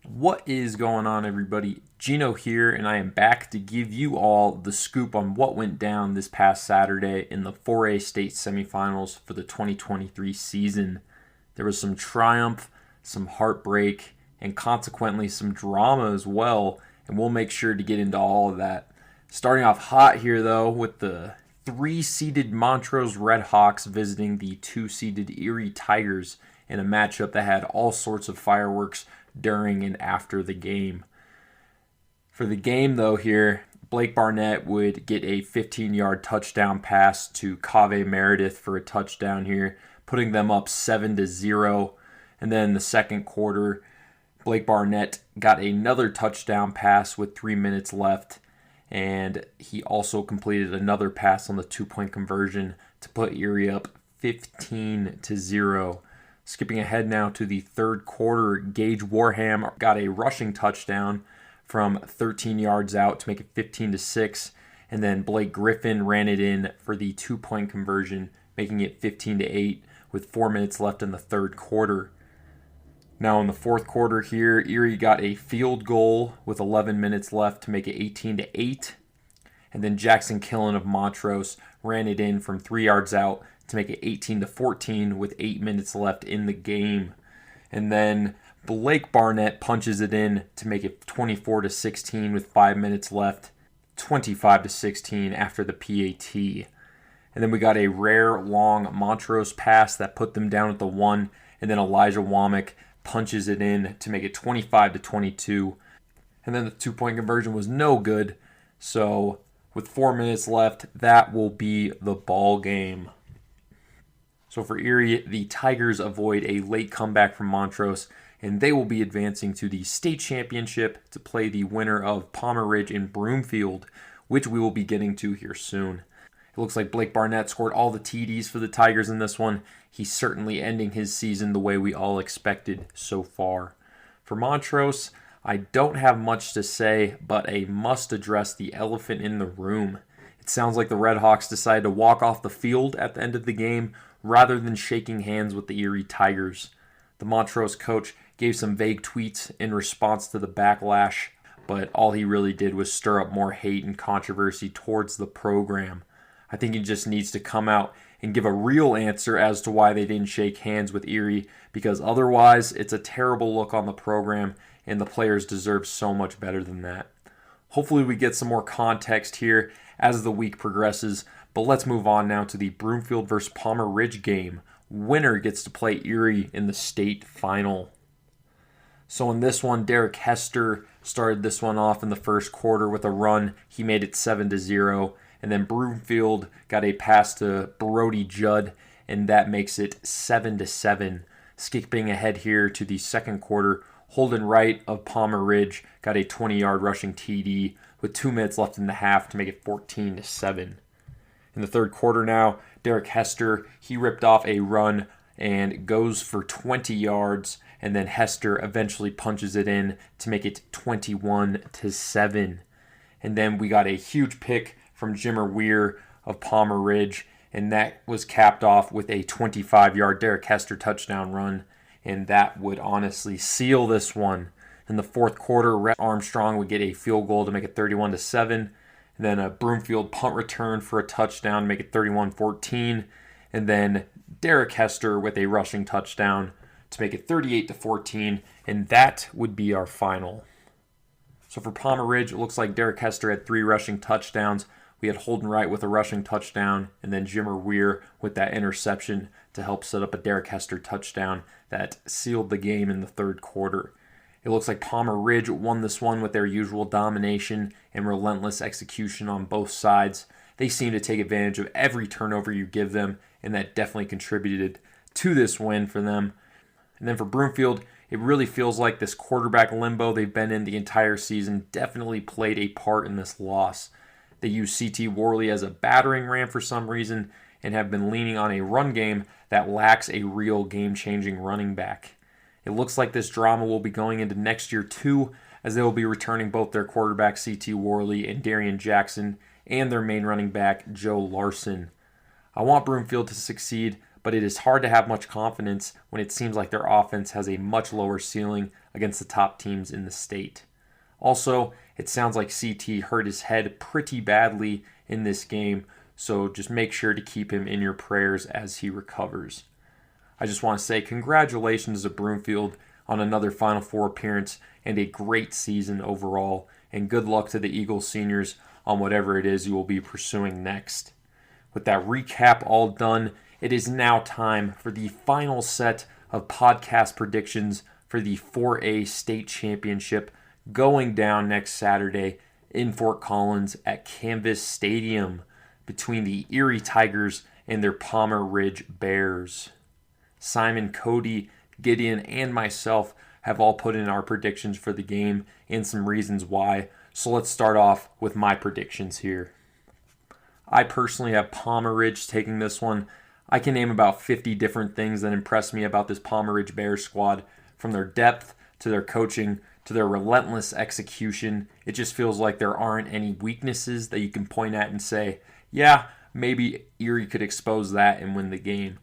What is going on, everybody? Gino here, and I am back to give you all the scoop on what went down this past Saturday in the 4A state semifinals for the 2023 season. There was some triumph, some heartbreak, and consequently some drama as well, and we'll make sure to get into all of that. Starting off hot here, though, with the 3-seeded Montrose Red Hawks visiting the 2-seeded Erie Tigers in a matchup that had all sorts of fireworks during and after the game. For the game, though, here, Blake Barnett would get a 15-yard touchdown pass to Cave Meredith for a touchdown here, putting them up 7-0. And then in the second quarter, Blake Barnett got another touchdown pass with 3 minutes left, and he also completed another pass on the 2-point conversion to put Erie up 15-0. Skipping ahead now to the third quarter, Gage Warham got a rushing touchdown from 13 yards out to make it 15-6, and then Blake Griffin ran it in for the 2-point conversion, making it 15-8 with 4 minutes left in the third quarter. Now in the fourth quarter here, Erie got a field goal with 11 minutes left to make it 18-8. And then Jackson Killen of Montrose ran it in from 3 yards out to make it 18-14 with 8 minutes left in the game. And then Blake Barnett punches it in to make it 24-16 with 5 minutes left, 25-16 after the PAT. And then we got a rare long Montrose pass that put them down at the 1, and then Elijah Womack punches it in to make it 25-22. And then the 2-point conversion was no good. So with 4 minutes left, that will be the ball game. So for Erie, the Tigers avoid a late comeback from Montrose and they will be advancing to the state championship to play the winner of Palmer Ridge and Broomfield, which we will be getting to here soon. It looks like Blake Barnett scored all the TDs for the Tigers in this one. He's certainly ending his season the way we all expected so far. For Montrose, I don't have much to say, but I must address the elephant in the room. It sounds like the Redhawks decided to walk off the field at the end of the game rather than shaking hands with the Erie Tigers. The Montrose coach gave some vague tweets in response to the backlash, but all he really did was stir up more hate and controversy towards the program. I think he just needs to come out and give a real answer as to why they didn't shake hands with Erie, because otherwise it's a terrible look on the program and the players deserve so much better than that. Hopefully we get some more context here as the week progresses, but let's move on now to the Broomfield versus Palmer Ridge game. Winner gets to play Erie in the state final. So in this one, Derek Hester started this one off in the first quarter with a run. He made it 7-0. And then Broomfield got a pass to Brody Judd, and that makes it 7-7. Skipping ahead here to the second quarter, Holden Wright of Palmer Ridge got a 20-yard rushing TD with 2 minutes left in the half to make it 14-7. In the third quarter now, Derek Hester, he ripped off a run and goes for 20 yards, and then Hester eventually punches it in to make it 21-7. And then we got a huge pick from Jimmer Weir of Palmer Ridge, and that was capped off with a 25-yard Derek Hester touchdown run, and that would honestly seal this one. In the fourth quarter, Rhett Armstrong would get a field goal to make it 31-7, and then a Broomfield punt return for a touchdown to make it 31-14, and then Derek Hester with a rushing touchdown to make it 38-14, and that would be our final. So for Palmer Ridge, it looks like Derek Hester had 3 rushing touchdowns. We had Holden Wright with a rushing touchdown, and then Jimmer Weir with that interception to help set up a Derek Hester touchdown that sealed the game in the third quarter. It looks like Palmer Ridge won this one with their usual domination and relentless execution on both sides. They seem to take advantage of every turnover you give them, and that definitely contributed to this win for them. And then for Broomfield, it really feels like this quarterback limbo they've been in the entire season definitely played a part in this loss. They use C.T. Worley as a battering ram for some reason and have been leaning on a run game that lacks a real game-changing running back. It looks like this drama will be going into next year too, as they will be returning both their quarterback C.T. Worley and Darian Jackson and their main running back Joe Larson. I want Broomfield to succeed, but it is hard to have much confidence when it seems like their offense has a much lower ceiling against the top teams in the state. Also, it sounds like CT hurt his head pretty badly in this game, so just make sure to keep him in your prayers as he recovers. I just want to say congratulations to Broomfield on another Final Four appearance and a great season overall, and good luck to the Eagles seniors on whatever it is you will be pursuing next. With that recap all done, it is now time for the final set of podcast predictions for the 4A state championship going down next Saturday in Fort Collins at Canvas Stadium between the Erie Tigers and their Palmer Ridge Bears. Simon, Cody, Gideon, and myself have all put in our predictions for the game and some reasons why, so let's start off with my predictions here. I personally have Palmer Ridge taking this one. I can name about 50 different things that impress me about this Palmer Ridge Bears squad, from their depth to their coaching to their relentless execution. It just feels like there aren't any weaknesses that you can point at and say, yeah, maybe Erie could expose that and win the game.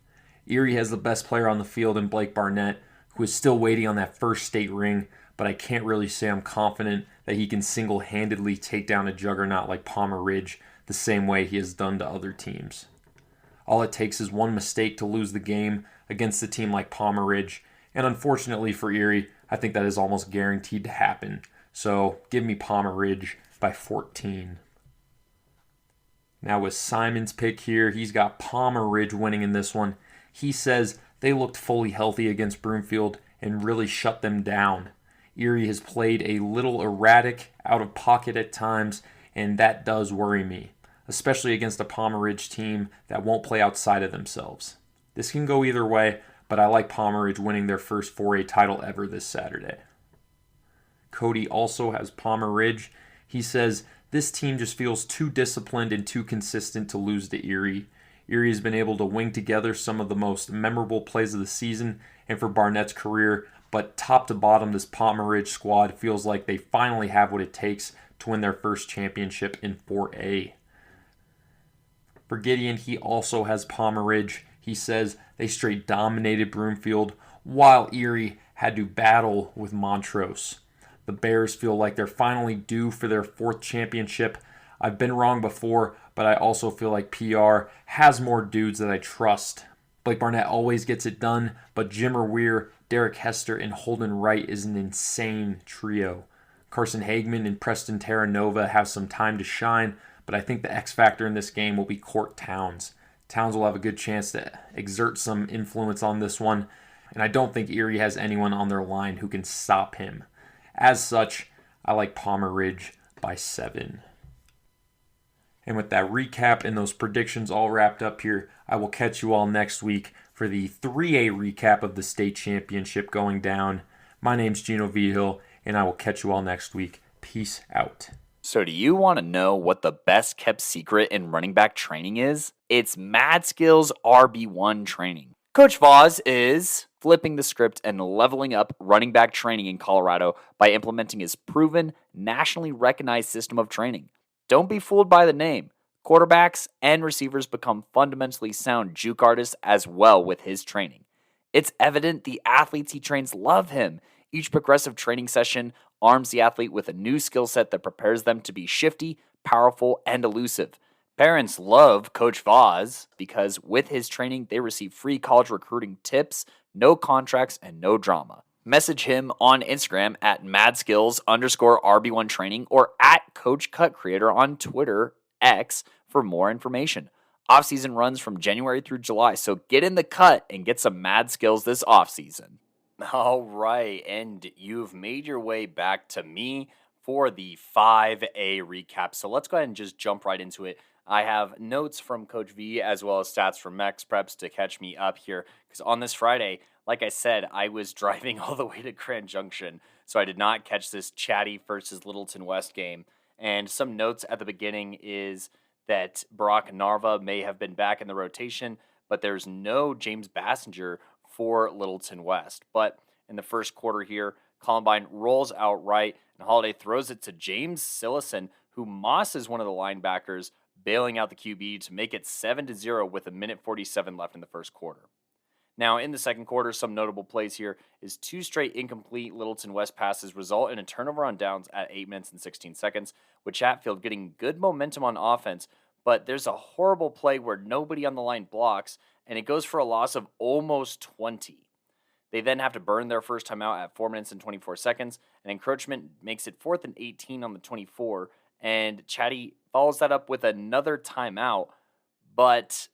Erie has the best player on the field in Blake Barnett, who is still waiting on that first state ring, but I can't really say I'm confident that he can single-handedly take down a juggernaut like Palmer Ridge the same way he has done to other teams. All it takes is one mistake to lose the game against a team like Palmer Ridge, and unfortunately for Erie, I think that is almost guaranteed to happen. So give me Palmer Ridge by 14. Now with Simon's pick here, he's got Palmer Ridge winning in this one. He says they looked fully healthy against Broomfield and really shut them down. Erie has played a little erratic, out of pocket at times, and that does worry me, especially against a Palmer Ridge team that won't play outside of themselves. This can go either way, but I like Pomeridge winning their first 4A title ever this Saturday. Cody also has Pomeridge. He says, this team just feels too disciplined and too consistent to lose to Erie. Erie has been able to wing together some of the most memorable plays of the season and for Barnett's career, but top to bottom, this Pomeridge squad feels like they finally have what it takes to win their first championship in 4A. For Gideon, he also has Pomeridge. He says they straight dominated Broomfield while Erie had to battle with Montrose. The Bears feel like they're finally due for their 4th championship. I've been wrong before, but I also feel like PR has more dudes that I trust. Blake Barnett always gets it done, but Jimmer Weir, Derek Hester, and Holden Wright is an insane trio. Carson Hagman and Preston Terranova have some time to shine, but I think the X factor in this game will be Court Towns. Towns will have a good chance to exert some influence on this one, and I don't think Erie has anyone on their line who can stop him. As such, I like Pomeridge by 7. And with that recap and those predictions all wrapped up here, I will catch you all next week for the 3A recap of the state championship going down. My name's Gino Vigil, and I will catch you all next week. Peace out. So do you want to know what the best kept secret in running back training is? It's Madskillz RB1 Training. Coach Voss is flipping the script and leveling up running back training in Colorado by implementing his proven, nationally recognized system of training. Don't be fooled by the name. Quarterbacks and receivers become fundamentally sound juke artists as well with his training. It's evident the athletes he trains love him. Each progressive training session arms the athlete with a new skill set that prepares them to be shifty, powerful, and elusive. Parents love Coach Voss because with his training, they receive free college recruiting tips, no contracts, and no drama. Message him on Instagram at Madskillz_RB1 Training or at Coach Cut Creator on Twitter, X, for more information. Off-season runs from January through July, so get in the cut and get some Madskillz this off-season. All right, and you've made your way back to me for the 5A recap. So let's go ahead and just jump right into it. I have notes from Coach V as well as stats from Max Preps to catch me up here. Because on this Friday, like I said, I was driving all the way to Grand Junction, so I did not catch this Chatty versus Littleton West game. And some notes at the beginning is that Brock Narva may have been back in the rotation, but there's no James Bassinger for Littleton West. But in the first quarter here, Columbine rolls out right, and Holiday throws it to James Sillison, who mosses one of the linebackers, bailing out the QB to make it 7-0 with 1:47 left in the first quarter. Now, in the second quarter, some notable plays here is 2 straight incomplete Littleton West passes result in a turnover on downs at 8 minutes and 16 seconds, with Chatfield getting good momentum on offense, but there's a horrible play where nobody on the line blocks, and it goes for a loss of almost 20. They then have to burn their first timeout at 4 minutes and 24 seconds, and encroachment makes it 4th and 18 on the 24, and Chatty follows that up with another timeout, but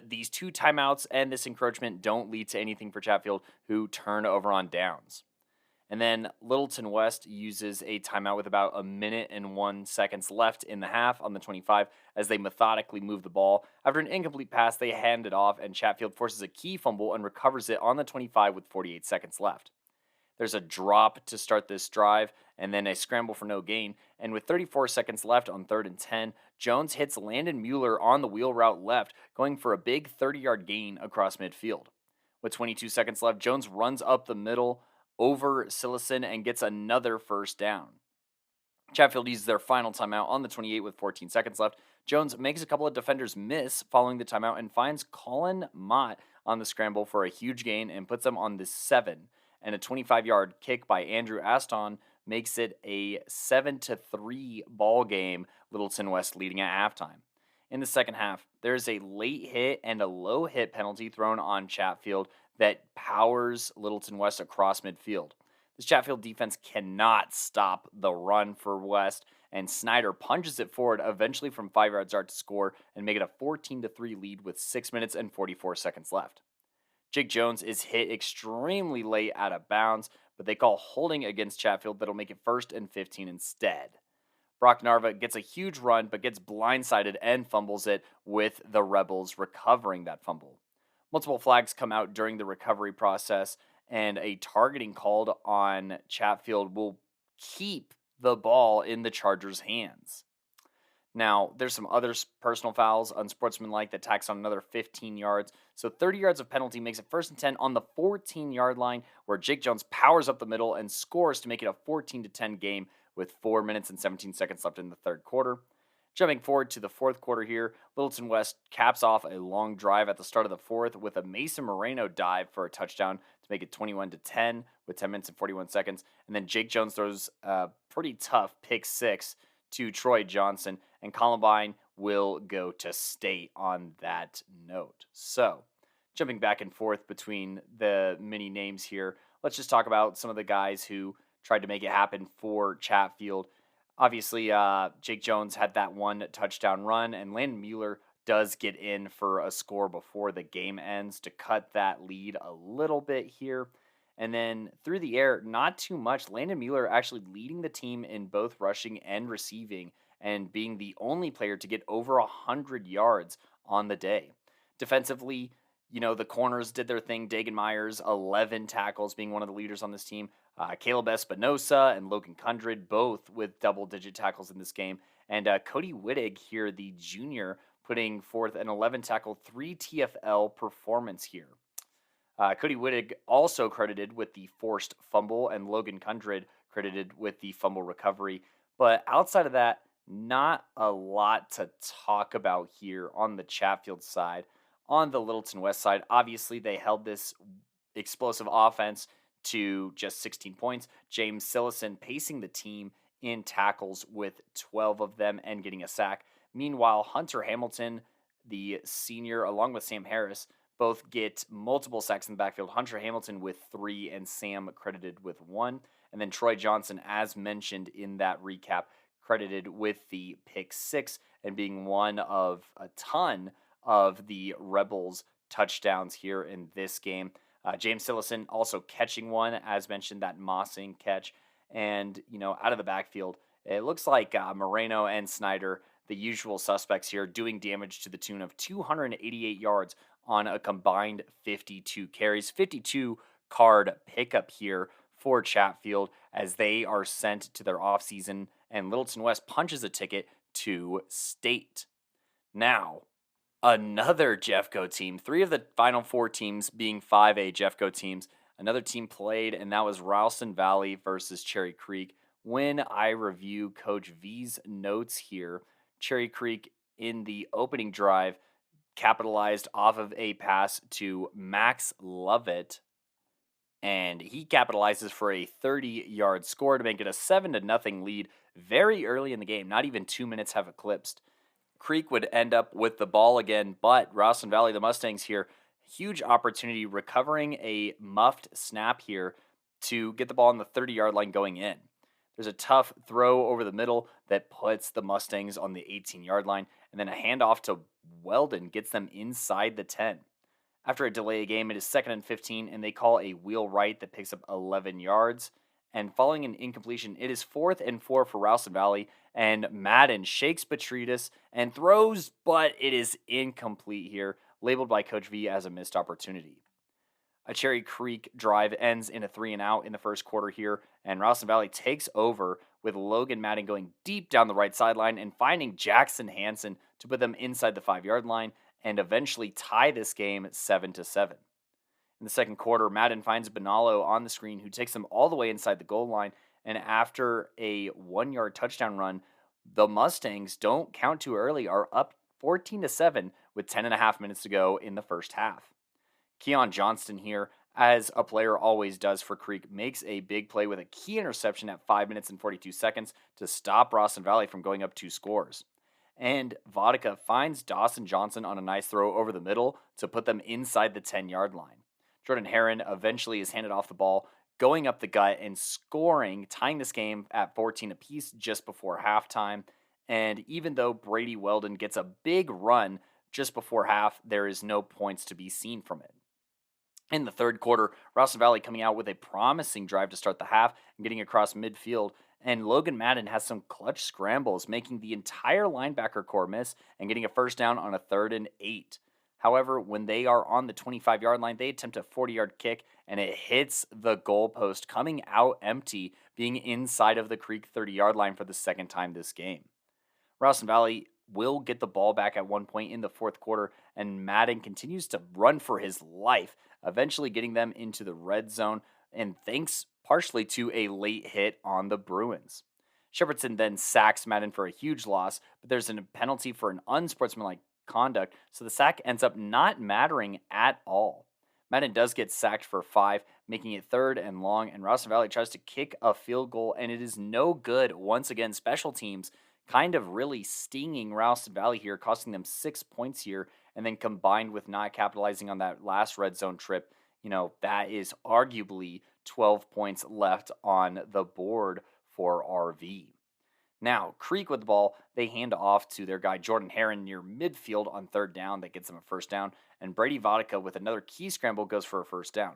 these 2 timeouts and this encroachment don't lead to anything for Chatfield, who turn over on downs. And then Littleton West uses a timeout with about 1 minute and 1 seconds left in the half on the 25 as they methodically move the ball. After an incomplete pass, they hand it off, and Chatfield forces a key fumble and recovers it on the 25 with 48 seconds left. There's a drop to start this drive, and then a scramble for no gain. And with 34 seconds left on 3rd and 10, Jones hits Landon Mueller on the wheel route left, going for a big 30-yard gain across midfield. With 22 seconds left, Jones runs up the middle over Sillison and gets another first down. Chatfield uses their final timeout on the 28 with 14 seconds left. Jones makes a couple of defenders miss following the timeout and finds Colin Mott on the scramble for a huge gain and puts them on the 7. And a 25-yard kick by Andrew Aston makes it a 7-3 ball game, Littleton West leading at halftime. In the second half, there's a late hit and a low hit penalty thrown on Chatfield that powers Littleton West across midfield. This Chatfield defense cannot stop the run for West, and Snyder punches it forward eventually from 5 yards out to score and make it a 14-3 lead with 6 minutes and 44 seconds left. Jake Jones is hit extremely late out of bounds, but they call holding against Chatfield that'll make it 1st and 15 instead. Brock Narva gets a huge run, but gets blindsided and fumbles it with the Rebels recovering that fumble. Multiple flags come out during the recovery process, and a targeting called on Chatfield will keep the ball in the Chargers' hands. Now, there's some other personal fouls, unsportsmanlike, that tacks on another 15 yards. So 30 yards of penalty makes it 1st and 10 on the 14-yard line, where Jake Jones powers up the middle and scores to make it a 14-10 game with 4 minutes and 17 seconds left in the third quarter. Jumping forward to the fourth quarter here, Littleton West caps off a long drive at the start of the fourth with a Mason Moreno dive for a touchdown to make it 21-10 with 10 minutes and 41 seconds. And then Jake Jones throws a pretty tough pick six to Troy Johnson, and Columbine will go to state on that note. So, jumping back and forth between the many names here, let's just talk about some of the guys who tried to make it happen for Chatfield. Obviously, Jake Jones had that one touchdown run, and Landon Mueller does get in for a score before the game ends to cut that lead a little bit here. And then through the air, not too much. Landon Mueller actually leading the team in both rushing and receiving, and being the only player to get over 100 yards on the day. Defensively, the corners did their thing. Dagan Myers, 11 tackles, being one of the leaders on this team. Caleb Espinosa and Logan Kundred, both with double-digit tackles in this game. And Cody Wittig here, the junior, putting forth an 11-tackle, 3 TFL performance here. Cody Wittig also credited with the forced fumble, and Logan Kundred credited with the fumble recovery. But outside of that, not a lot to talk about here on the Chatfield side. On the Littleton West side, obviously they held this explosive offense to just 16 points. James Sillison pacing the team in tackles with 12 of them and getting a sack. Meanwhile, Hunter Hamilton, the senior, along with Sam Harris, both get multiple sacks in the backfield. Hunter Hamilton with 3 and Sam credited with 1. And then Troy Johnson, as mentioned in that recap, credited with the pick 6 and being one of a ton of the Rebels touchdowns here in this game. James Sillison also catching one, as mentioned, that Mossing catch. And, out of the backfield, it looks like Moreno and Snyder, the usual suspects here, doing damage to the tune of 288 yards on a combined 52 carries. 52 card pickup here for Chatfield as they are sent to their offseason, and Littleton West punches a ticket to state. Now, another Jeffco team, 3 of the final 4 teams being 5A Jeffco teams. Another team played, and that was Ralston Valley versus Cherry Creek. When I review Coach V's notes here, Cherry Creek in the opening drive capitalized off of a pass to Max Lovett, and he capitalizes for a 30-yard score to make it a 7-0 lead very early in the game. Not even 2 minutes have eclipsed. Creek would end up with the ball again, but Ralston Valley, the Mustangs here, huge opportunity recovering a muffed snap here to get the ball on the 30-yard line going in. There's a tough throw over the middle that puts the Mustangs on the 18-yard line, and then a handoff to Weldon gets them inside the 10. After a delay of game, it is 2nd and 15, and they call a wheel right that picks up 11 yards. And following an incompletion, it is 4th and 4 for Ralston Valley, and Madden shakes Petridis and throws, but it is incomplete here, labeled by Coach V as a missed opportunity. A Cherry Creek drive ends in a 3-and-out in the first quarter here, and Ralston Valley takes over with Logan Madden going deep down the right sideline and finding Jackson Hansen to put them inside the 5-yard line and eventually tie this game 7-7. In the second quarter, Madden finds Bonallo on the screen, who takes them all the way inside the goal line, and after a 1-yard touchdown run, the Mustangs don't count too early, are up 14-7 with 10.5 minutes to go in the first half. Keon Johnston here, as a player always does for Creek, makes a big play with a key interception at 5 minutes and 42 seconds to stop Ralston Valley from going up 2 scores. And Vodka finds Dawson Johnson on a nice throw over the middle to put them inside the 10-yard line. Jordan Heron eventually is handed off the ball, going up the gut and scoring, tying this game at 14 apiece just before halftime. And even though Brady Weldon gets a big run just before half, there is no points to be seen from it. In the third quarter, Ralston Valley coming out with a promising drive to start the half and getting across midfield, and Logan Madden has some clutch scrambles, making the entire linebacker core miss and getting a first down on a 3rd and 8. However, when they are on the 25-yard line, they attempt a 40-yard kick, and it hits the goalpost, coming out empty, being inside of the Creek 30-yard line for the second time this game. Ralston Valley will get the ball back at one point in the fourth quarter, and Madden continues to run for his life, eventually getting them into the red zone, and thanks partially to a late hit on the Bruins. Shepardson then sacks Madden for a huge loss, but there's a penalty for an unsportsmanlike conduct, so the sack ends up not mattering at all. Madden does get sacked for 5, making it 3rd and long, and Ralston Valley tries to kick a field goal, and it is no good. Once again, special teams kind of really stinging Ralston Valley here, costing them 6 points here, and then combined with not capitalizing on that last red zone trip, that is arguably 12 points left on the board for RV. Now, Creek with the ball, they hand off to their guy Jordan Heron near midfield on 3rd down. That gets them a first down. And Brady Vodka with another key scramble goes for a first down.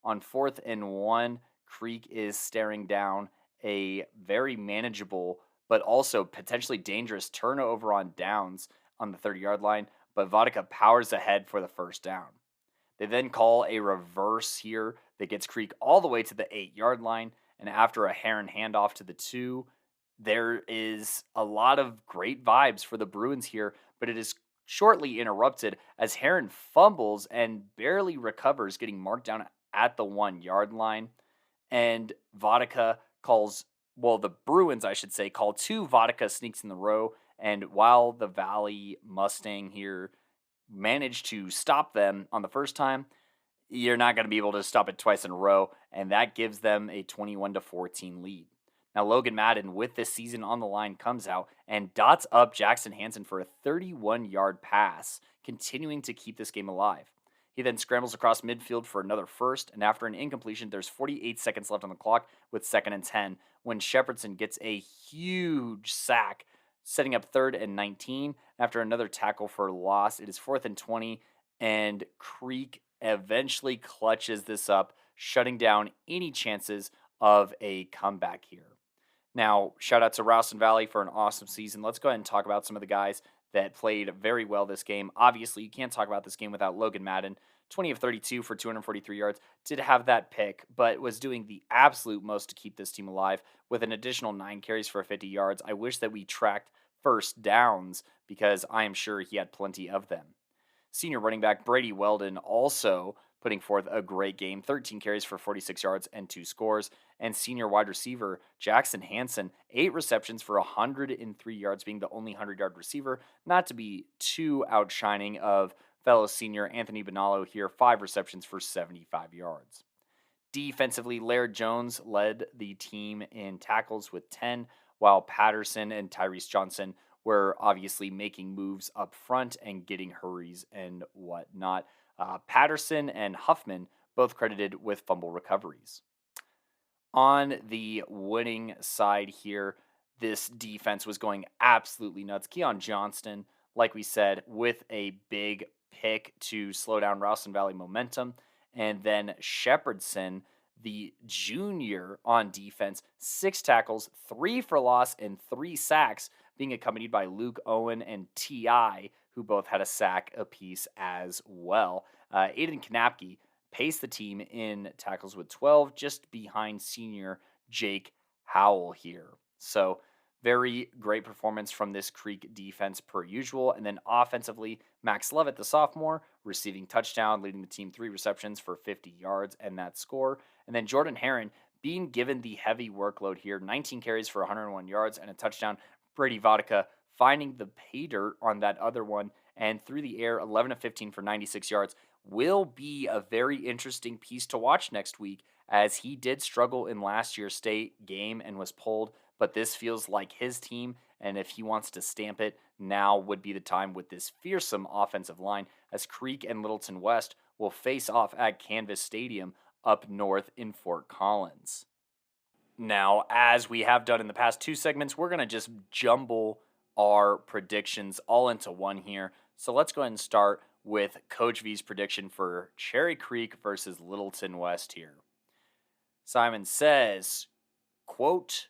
On 4th and 1, Creek is staring down a very manageable but also potentially dangerous turnover on downs on the 30-yard line. But Vodka powers ahead for the first down. They then call a reverse here that gets Creek all the way to the 8-yard line. And after a Heron handoff to the 2, there is a lot of great vibes for the Bruins here, but it is shortly interrupted as Heron fumbles and barely recovers, getting marked down at the 1-yard line. And the Bruins, I should say, call 2 Vodka sneaks in the row. And while the Valley Mustang here managed to stop them on the first time, you're not going to be able to stop it twice in a row, and that gives them a 21-14 lead. Now, Logan Madden, with this season on the line, comes out and dots up Jackson Hansen for a 31-yard pass, continuing to keep this game alive. He then scrambles across midfield for another first, and after an incompletion, there's 48 seconds left on the clock with 2nd and 10 when Shepardson gets a huge sack, setting up 3rd and 19. After another tackle for loss, it is 4th and 20, and Creek eventually clutches this up, shutting down any chances of a comeback here. Now, shout out to Ralston Valley for an awesome season. Let's go ahead and talk about some of the guys that played very well this game. Obviously, you can't talk about this game without Logan Madden. 20 of 32 for 243 yards. Did have that pick, but was doing the absolute most to keep this team alive with an additional 9 carries for 50 yards. I wish that we tracked first downs because I am sure he had plenty of them. Senior running back Brady Weldon also putting forth a great game, 13 carries for 46 yards and 2 scores. And senior wide receiver Jackson Hansen, 8 receptions for 103 yards, being the only 100-yard receiver, not to be too outshining of fellow senior Anthony Bonallo here, 5 receptions for 75 yards. Defensively, Laird Jones led the team in tackles with 10, while Patterson and Tyrese Johnson were obviously making moves up front and getting hurries and whatnot. Patterson and Huffman both credited with fumble recoveries. On the winning side here, this defense was going absolutely nuts. Keon Johnston, like we said, with a big pick to slow down Ralston Valley momentum. And then Shepardson, the junior on defense, 6 tackles, 3 for loss, and 3 sacks, being accompanied by Luke Owen and T.I., who both had a sack apiece as well. Aiden Knapke paced the team in tackles with 12, just behind senior Jake Howell here. So very great performance from this Creek defense per usual. And then offensively, Max Levitt, the sophomore, receiving touchdown, leading the team 3 receptions for 50 yards and that score. And then Jordan Heron being given the heavy workload here, 19 carries for 101 yards and a touchdown. Brady Vodka finding the pay dirt on that other one, and through the air, 11 of 15 for 96 yards, will be a very interesting piece to watch next week, as he did struggle in last year's state game and was pulled, but this feels like his team, and if he wants to stamp it, now would be the time with this fearsome offensive line, as Creek and Littleton West will face off at Canvas Stadium up north in Fort Collins. Now, as we have done in the past 2 segments, we're going to just jumble our predictions all into one here. So let's go ahead and start with Coach V's prediction for Cherry Creek versus Littleton West here. Simon says, quote,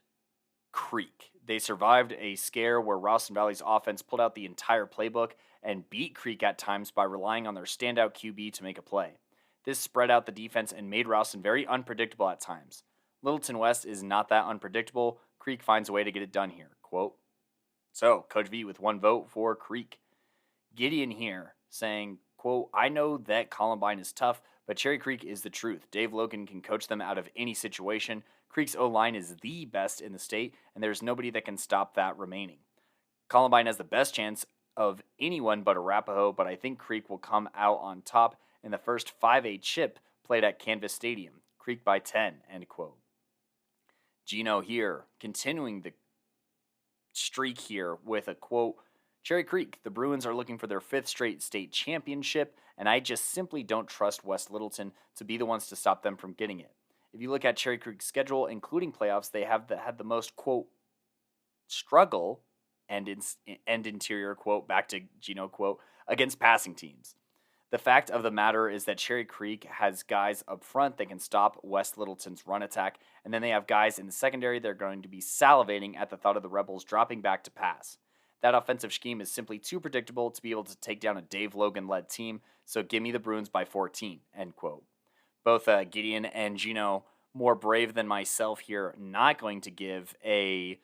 Creek. they survived a scare where Ralston Valley's offense pulled out the entire playbook and beat Creek at times by relying on their standout QB to make a play. This spread out the defense and made Ralston very unpredictable at times. Littleton West is not that unpredictable. Creek finds a way to get it done here. Quote, so, Coach V with 1 vote for Creek. Gideon here saying, quote, I know that Columbine is tough, but Cherry Creek is the truth. Dave Logan can coach them out of any situation. Creek's O-line is the best in the state, and there's nobody that can stop that remaining. Columbine has the best chance of anyone but Arapahoe, but I think Creek will come out on top in the first 5A chip played at Canvas Stadium. Creek by 10, end quote. Gino here, continuing the streak here with a quote, Cherry Creek, the Bruins are looking for their 5th straight state championship, and I just simply don't trust West Littleton to be the ones to stop them from getting it. If you look at Cherry Creek's schedule, including playoffs, they have had the most, quote, struggle, and interior, quote, back to Gino, quote, against passing teams. The fact of the matter is that Cherry Creek has guys up front that can stop West Littleton's run attack, and then they have guys in the secondary that are going to be salivating at the thought of the Rebels dropping back to pass. That offensive scheme is simply too predictable to be able to take down a Dave Logan-led team, so give me the Bruins by 14, end quote. Both Gideon and Gino, more brave than myself here, not going to give a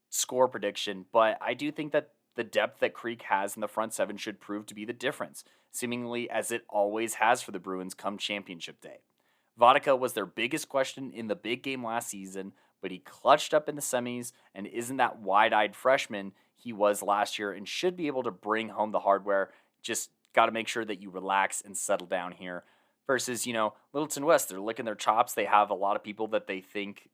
score prediction, but I do think that the depth that Creek has in the front 7 should prove to be the difference, seemingly as it always has for the Bruins come championship day. Vodka was their biggest question in the big game last season, but he clutched up in the semis and isn't that wide-eyed freshman he was last year and should be able to bring home the hardware. Just got to make sure that you relax and settle down here. Versus, Littleton West, they're licking their chops. They have a lot of people that they think,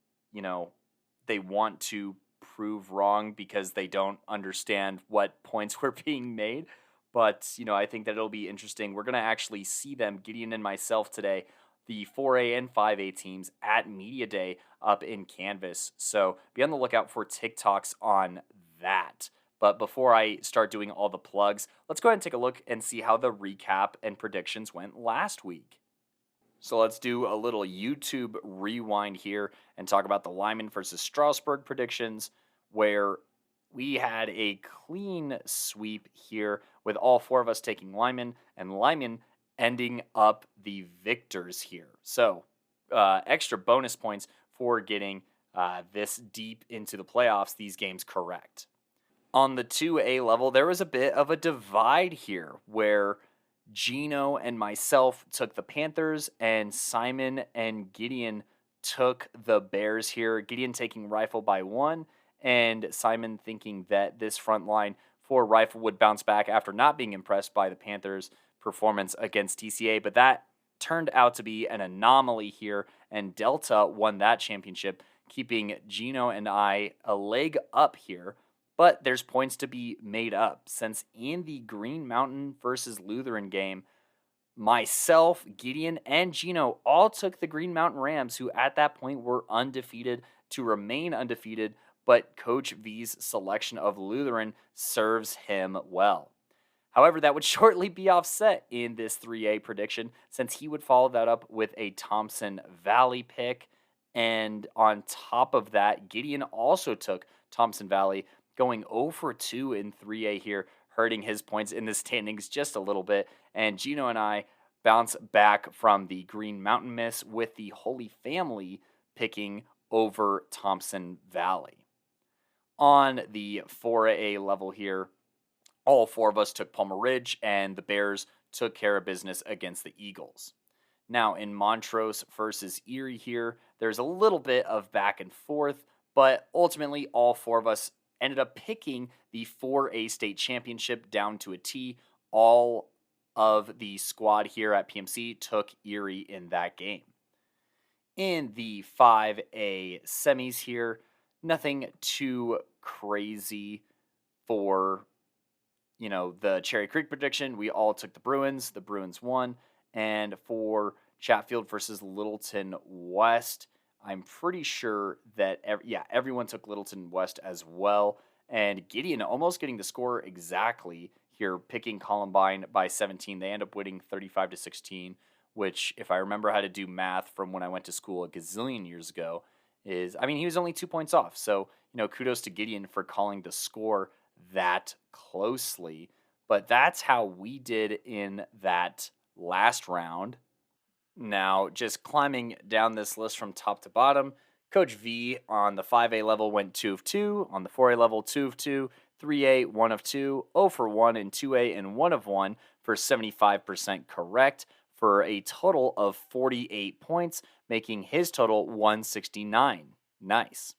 they want to prove wrong because they don't understand what points were being made. But, I think that it'll be interesting. We're going to actually see them, Gideon and myself today, the 4A and 5A teams at Media Day up in Canvas. So be on the lookout for TikToks on that. But before I start doing all the plugs, let's go ahead and take a look and see how the recap and predictions went last week. So let's do a little YouTube rewind here and talk about the Lyman versus Strasburg predictions, where we had a clean sweep here with all 4 of us taking Lyman, and Lyman ending up the victors here. So extra bonus points for getting this deep into the playoffs, these games correct. On the 2A level, there was a bit of a divide here where Gino and myself took the Panthers and Simon and Gideon took the Bears here. Gideon taking Rifle by 1 and Simon thinking that this front line for Rifle would bounce back after not being impressed by the Panthers' performance against TCA. But that turned out to be an anomaly here, and Delta won that championship, keeping Gino and I a leg up here. But there's points to be made up, since in the Green Mountain versus Lutheran game, myself, Gideon, and Gino all took the Green Mountain Rams, who at that point were undefeated to remain undefeated, but Coach V's selection of Lutheran serves him well. However, that would shortly be offset in this 3A prediction, since he would follow that up with a Thompson Valley pick. And on top of that, Gideon also took Thompson Valley, going 0 for 2 in 3A here, hurting his points in the standings just a little bit. And Gino and I bounce back from the Green Mountain miss with the Holy Family picking over Thompson Valley. On the 4A level here, all 4 of us took Palmer Ridge, and the Bears took care of business against the Eagles. Now, in Montrose versus Erie here, there's a little bit of back and forth, but ultimately all 4 of us ended up picking the 4A state championship down to a T. All of the squad here at PMC took Erie in that game. In the 5A semis here, nothing too crazy for, the Cherry Creek prediction. We all took the Bruins. The Bruins won. And for Chatfield versus Littleton West, I'm pretty sure that, everyone took Littleton West as well. And Gideon almost getting the score exactly here, picking Columbine by 17. They end up winning 35-16, which, if I remember how to do math from when I went to school a gazillion years ago, is, I mean, he was only 2 points off. So, kudos to Gideon for calling the score that closely. But that's how we did in that last round. Now, just climbing down this list from top to bottom, Coach V on the 5A level went 2 of 2, on the 4A level 2 of 2, 3A 1 of 2, 0 for 1 in 2A, and 1 of 1 for 75% correct for a total of 48 points, making his total 169. Nice.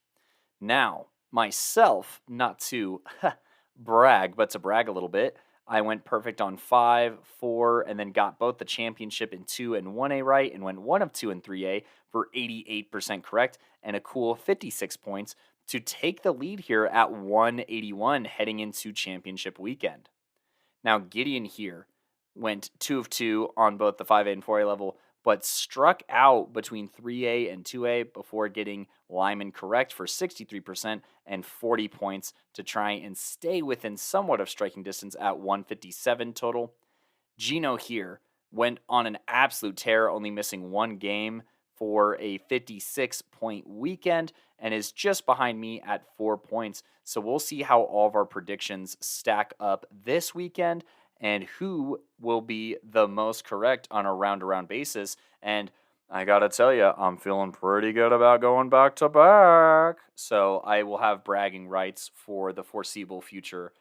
Now, myself, not to brag, but to brag a little bit, I went perfect on 5, 4, and then got both the championship in 2 and 1A right, and went 1 of 2 in 3A for 88% correct, and a cool 56 points to take the lead here at 181 heading into championship weekend. Now, Gideon here went 2 of 2 on both the 5A and 4A level, but struck out between 3A and 2A before getting Lyman correct for 63% and 40 points to try and stay within somewhat of striking distance at 157 total. Gino here went on an absolute tear, only missing one game for a 56-point weekend and is just behind me at 4 points. So we'll see how all of our predictions stack up this weekend and who will be the most correct on a round-to-round basis. And I gotta tell you, I'm feeling pretty good about going back-to-back. So I will have bragging rights for the foreseeable future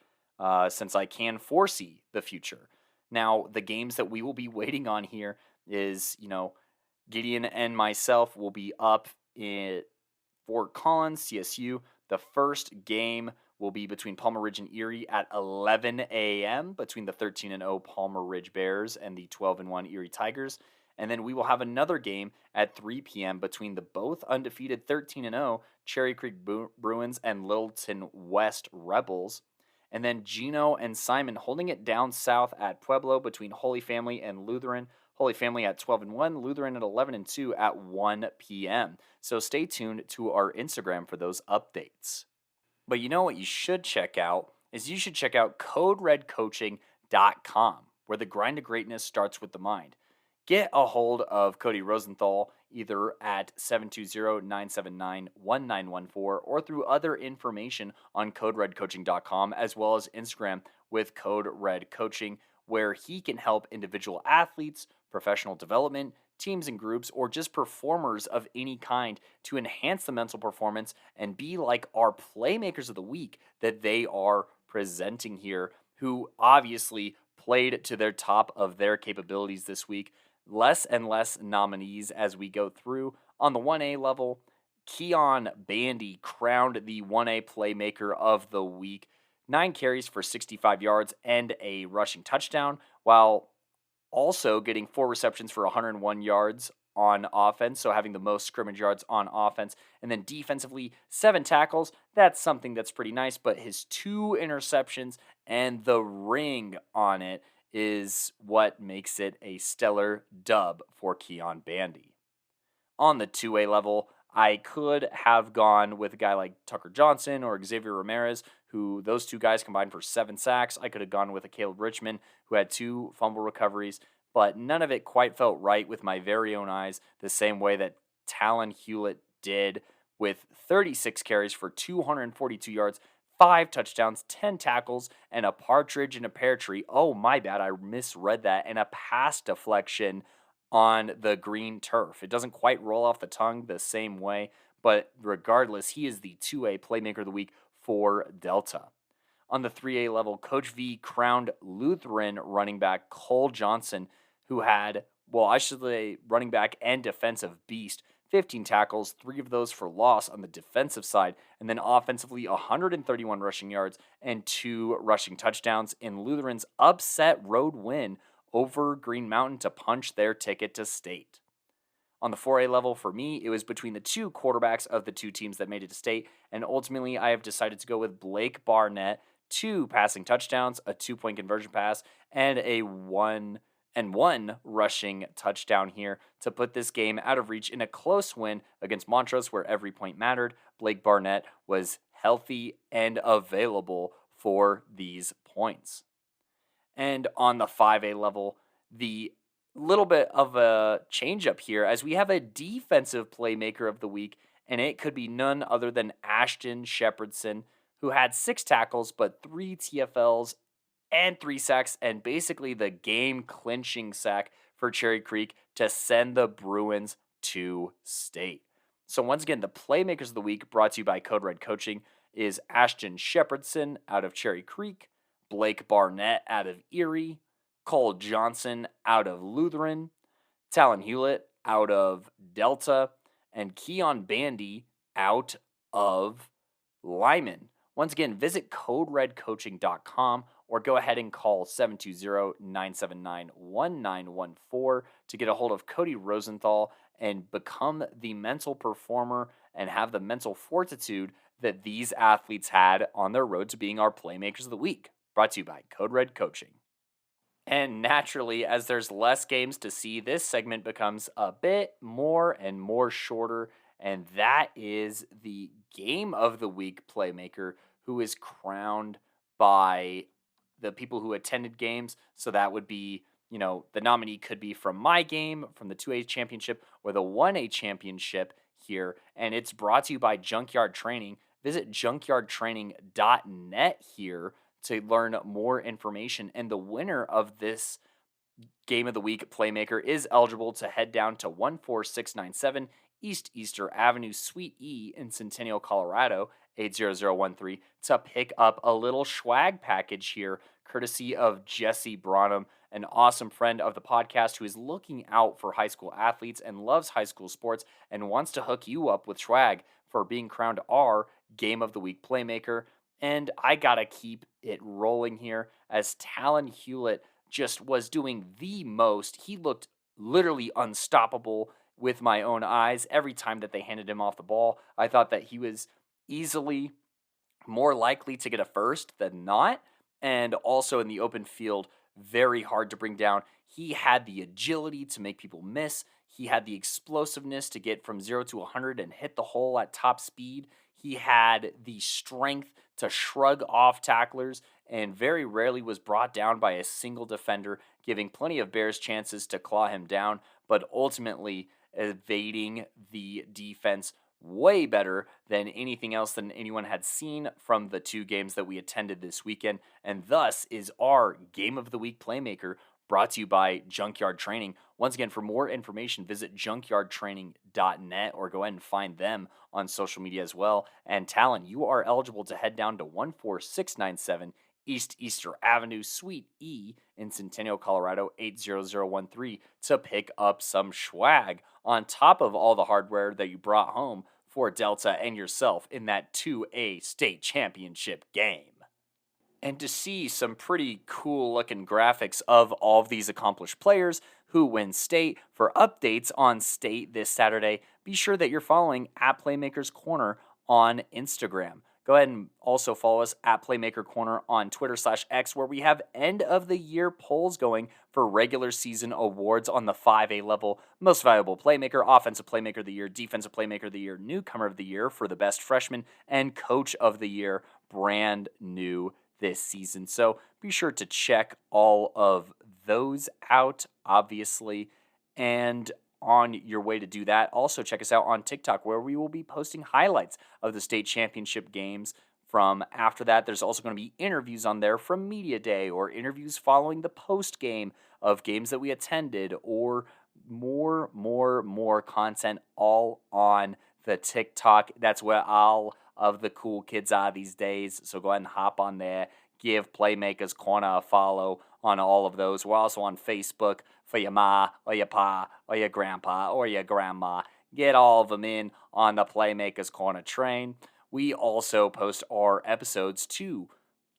since I can foresee the future. Now, the games that we will be waiting on here is, Gideon and myself will be up in Fort Collins, CSU. The first game will be between Palmer Ridge and Erie at 11 a.m. between the 13-0 Palmer Ridge Bears and the 12-1 Erie Tigers. And then we will have another game at 3 p.m. between the both undefeated 13-0 Cherry Creek Bruins and Littleton West Rebels. And then Gino and Simon holding it down south at Pueblo between Holy Family and Lutheran. Holy Family at 12-1, Lutheran at 11-2 at 1 p.m. So stay tuned to our Instagram for those updates. But you know what you should check out is you should check out CodeRedCoaching.com, where the grind to greatness starts with the mind. Get a hold of Cody Rosenthal either at 720-979-1914 or through other information on CodeRedCoaching.com as well as Instagram with Code Red Coaching, where he can help individual athletes, professional development, teams and groups, or just performers of any kind to enhance the mental performance and be like our Playmakers of the Week that they are presenting here, who obviously played to their top of their capabilities this week. Less and less nominees as we go through. On the 1A level, Keon Bandy crowned the 1A Playmaker of the Week. 9 carries for 65 yards and a rushing touchdown, while also getting 4 receptions for 101 yards on offense, so having the most scrimmage yards on offense. And then defensively, 7 tackles. That's something that's pretty nice, but his 2 interceptions and the ring on it is what makes it a stellar dub for Keon Bandy. On the 2A level, I could have gone with a guy like Tucker Johnson or Xavier Ramirez, who those 2 guys combined for 7 sacks. I could have gone with a Caleb Richmond, who had 2 fumble recoveries, but none of it quite felt right with my very own eyes, the same way that Talon Hewlett did, with 36 carries for 242 yards, 5 touchdowns, 10 tackles, and a partridge in a pear tree. Oh, my bad, I misread that. And a pass deflection on the green turf. It doesn't quite roll off the tongue the same way, but regardless, he is the 2A Playmaker of the Week for Delta. On the 3A level, Coach V crowned Lutheran running back Cole Johnson, who had, well, I should say running back and defensive beast, 15 tackles, 3 of those for loss on the defensive side, and then offensively 131 rushing yards and 2 rushing touchdowns in Lutheran's upset road win over Green Mountain to punch their ticket to state. On the 4A level, for me, it was between the 2 quarterbacks of the 2 teams that made it to state, and ultimately I have decided to go with Blake Barnett, 2 passing touchdowns, a 2-point conversion pass, and a 1 rushing touchdown here to put this game out of reach in a close win against Montrose where every point mattered. Blake Barnett was healthy and available for these points. And on the 5A level, the little bit of a change up here as we have a defensive Playmaker of the Week, and it could be none other than Ashton Shepherdson, who had 6 tackles but 3 TFLs and 3 sacks, and basically the game-clinching sack for Cherry Creek to send the Bruins to state. So once again, the Playmakers of the Week, brought to you by Code Red Coaching, is Ashton Shepherdson out of Cherry Creek, Blake Barnett out of Erie, Cole Johnson out of Lutheran, Talon Hewlett out of Delta, and Keon Bandy out of Lyman. Once again, visit CodeRedCoaching.com or go ahead and call 720-979-1914 to get a hold of Cody Rosenthal and become the mental performer and have the mental fortitude that these athletes had on their road to being our Playmakers of the Week. Brought to you by Code Red Coaching. And naturally, as there's less games to see, this segment becomes a bit more and more shorter, and that is the Game of the Week Playmaker, who is crowned by the people who attended games. So that would be, the nominee could be from my game, from the 2A championship, or the 1A championship here. And it's brought to you by Junkyard Training. Visit junkyardtraining.net here to learn more information. And the winner of this Game of the Week Playmaker is eligible to head down to 14697 East Easter Avenue, Suite E in Centennial, Colorado, 80013, to pick up a little swag package here, courtesy of Jesse Bronham, an awesome friend of the podcast who is looking out for high school athletes and loves high school sports and wants to hook you up with swag for being crowned our Game of the Week Playmaker. And I gotta keep it rolling here, as Talon Hewlett just was doing the most. He looked literally unstoppable with my own eyes every time that they handed him off the ball. I thought that he was easily more likely to get a first than not, and also in the open field, very hard to bring down. He had the agility to make people miss. He had the explosiveness to get from 0 to 100 and hit the hole at top speed. He had the strength to shrug off tacklers and very rarely was brought down by a single defender, giving plenty of Bears chances to claw him down, but ultimately evading the defense way better than anything else than anyone had seen from the 2 games that we attended this weekend, and thus is our Game of the Week Playmaker, brought to you by Junkyard Training. Once again, for more information, visit junkyardtraining.net or go ahead and find them on social media as well. And Talon, you are eligible to head down to 14697 East Easter Avenue, Suite E in Centennial, Colorado, 80013 to pick up some swag on top of all the hardware that you brought home for Delta and yourself in that 2A state championship game. And to see some pretty cool looking graphics of all of these accomplished players who win state, for updates on state this Saturday, be sure that you're following at Playmakers Corner on Instagram. Go ahead and also follow us at Playmaker Corner on Twitter/X, where we have end of the year polls going for regular season awards on the 5A level. Most Valuable Playmaker, Offensive Playmaker of the Year, Defensive Playmaker of the Year, Newcomer of the Year for the Best Freshman, and Coach of the Year, brand new this season. So be sure to check all of those out, obviously. And on your way to do that, also check us out on TikTok, where we will be posting highlights of the state championship games from after that. There's also going to be interviews on there from Media Day, or interviews following the post game of games that we attended, or more content all on the TikTok. That's where all of the cool kids are these days. So go ahead and hop on there. Give Playmakers Corner a follow on all of those. We're also on Facebook for your ma or your pa or your grandpa or your grandma. Get all of them in on the Playmakers Corner train. We also post our episodes to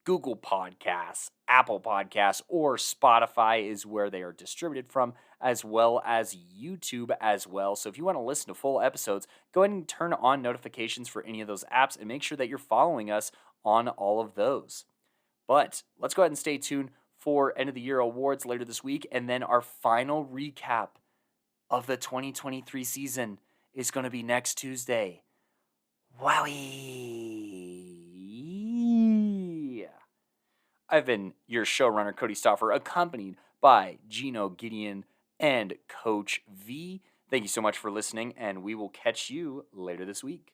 Google Podcasts, Apple Podcasts, or Spotify is where they are distributed from, as well as YouTube as well. So if you want to listen to full episodes, go ahead and turn on notifications for any of those apps and make sure that you're following us on all of those. But let's go ahead and stay tuned for end of the year awards later this week, and then our final recap of the 2023 season is going to be next Tuesday. Wowie! I've been your showrunner, Cody Stauffer, accompanied by Gino Gideon and Coach V. Thank you so much for listening, and we will catch you later this week.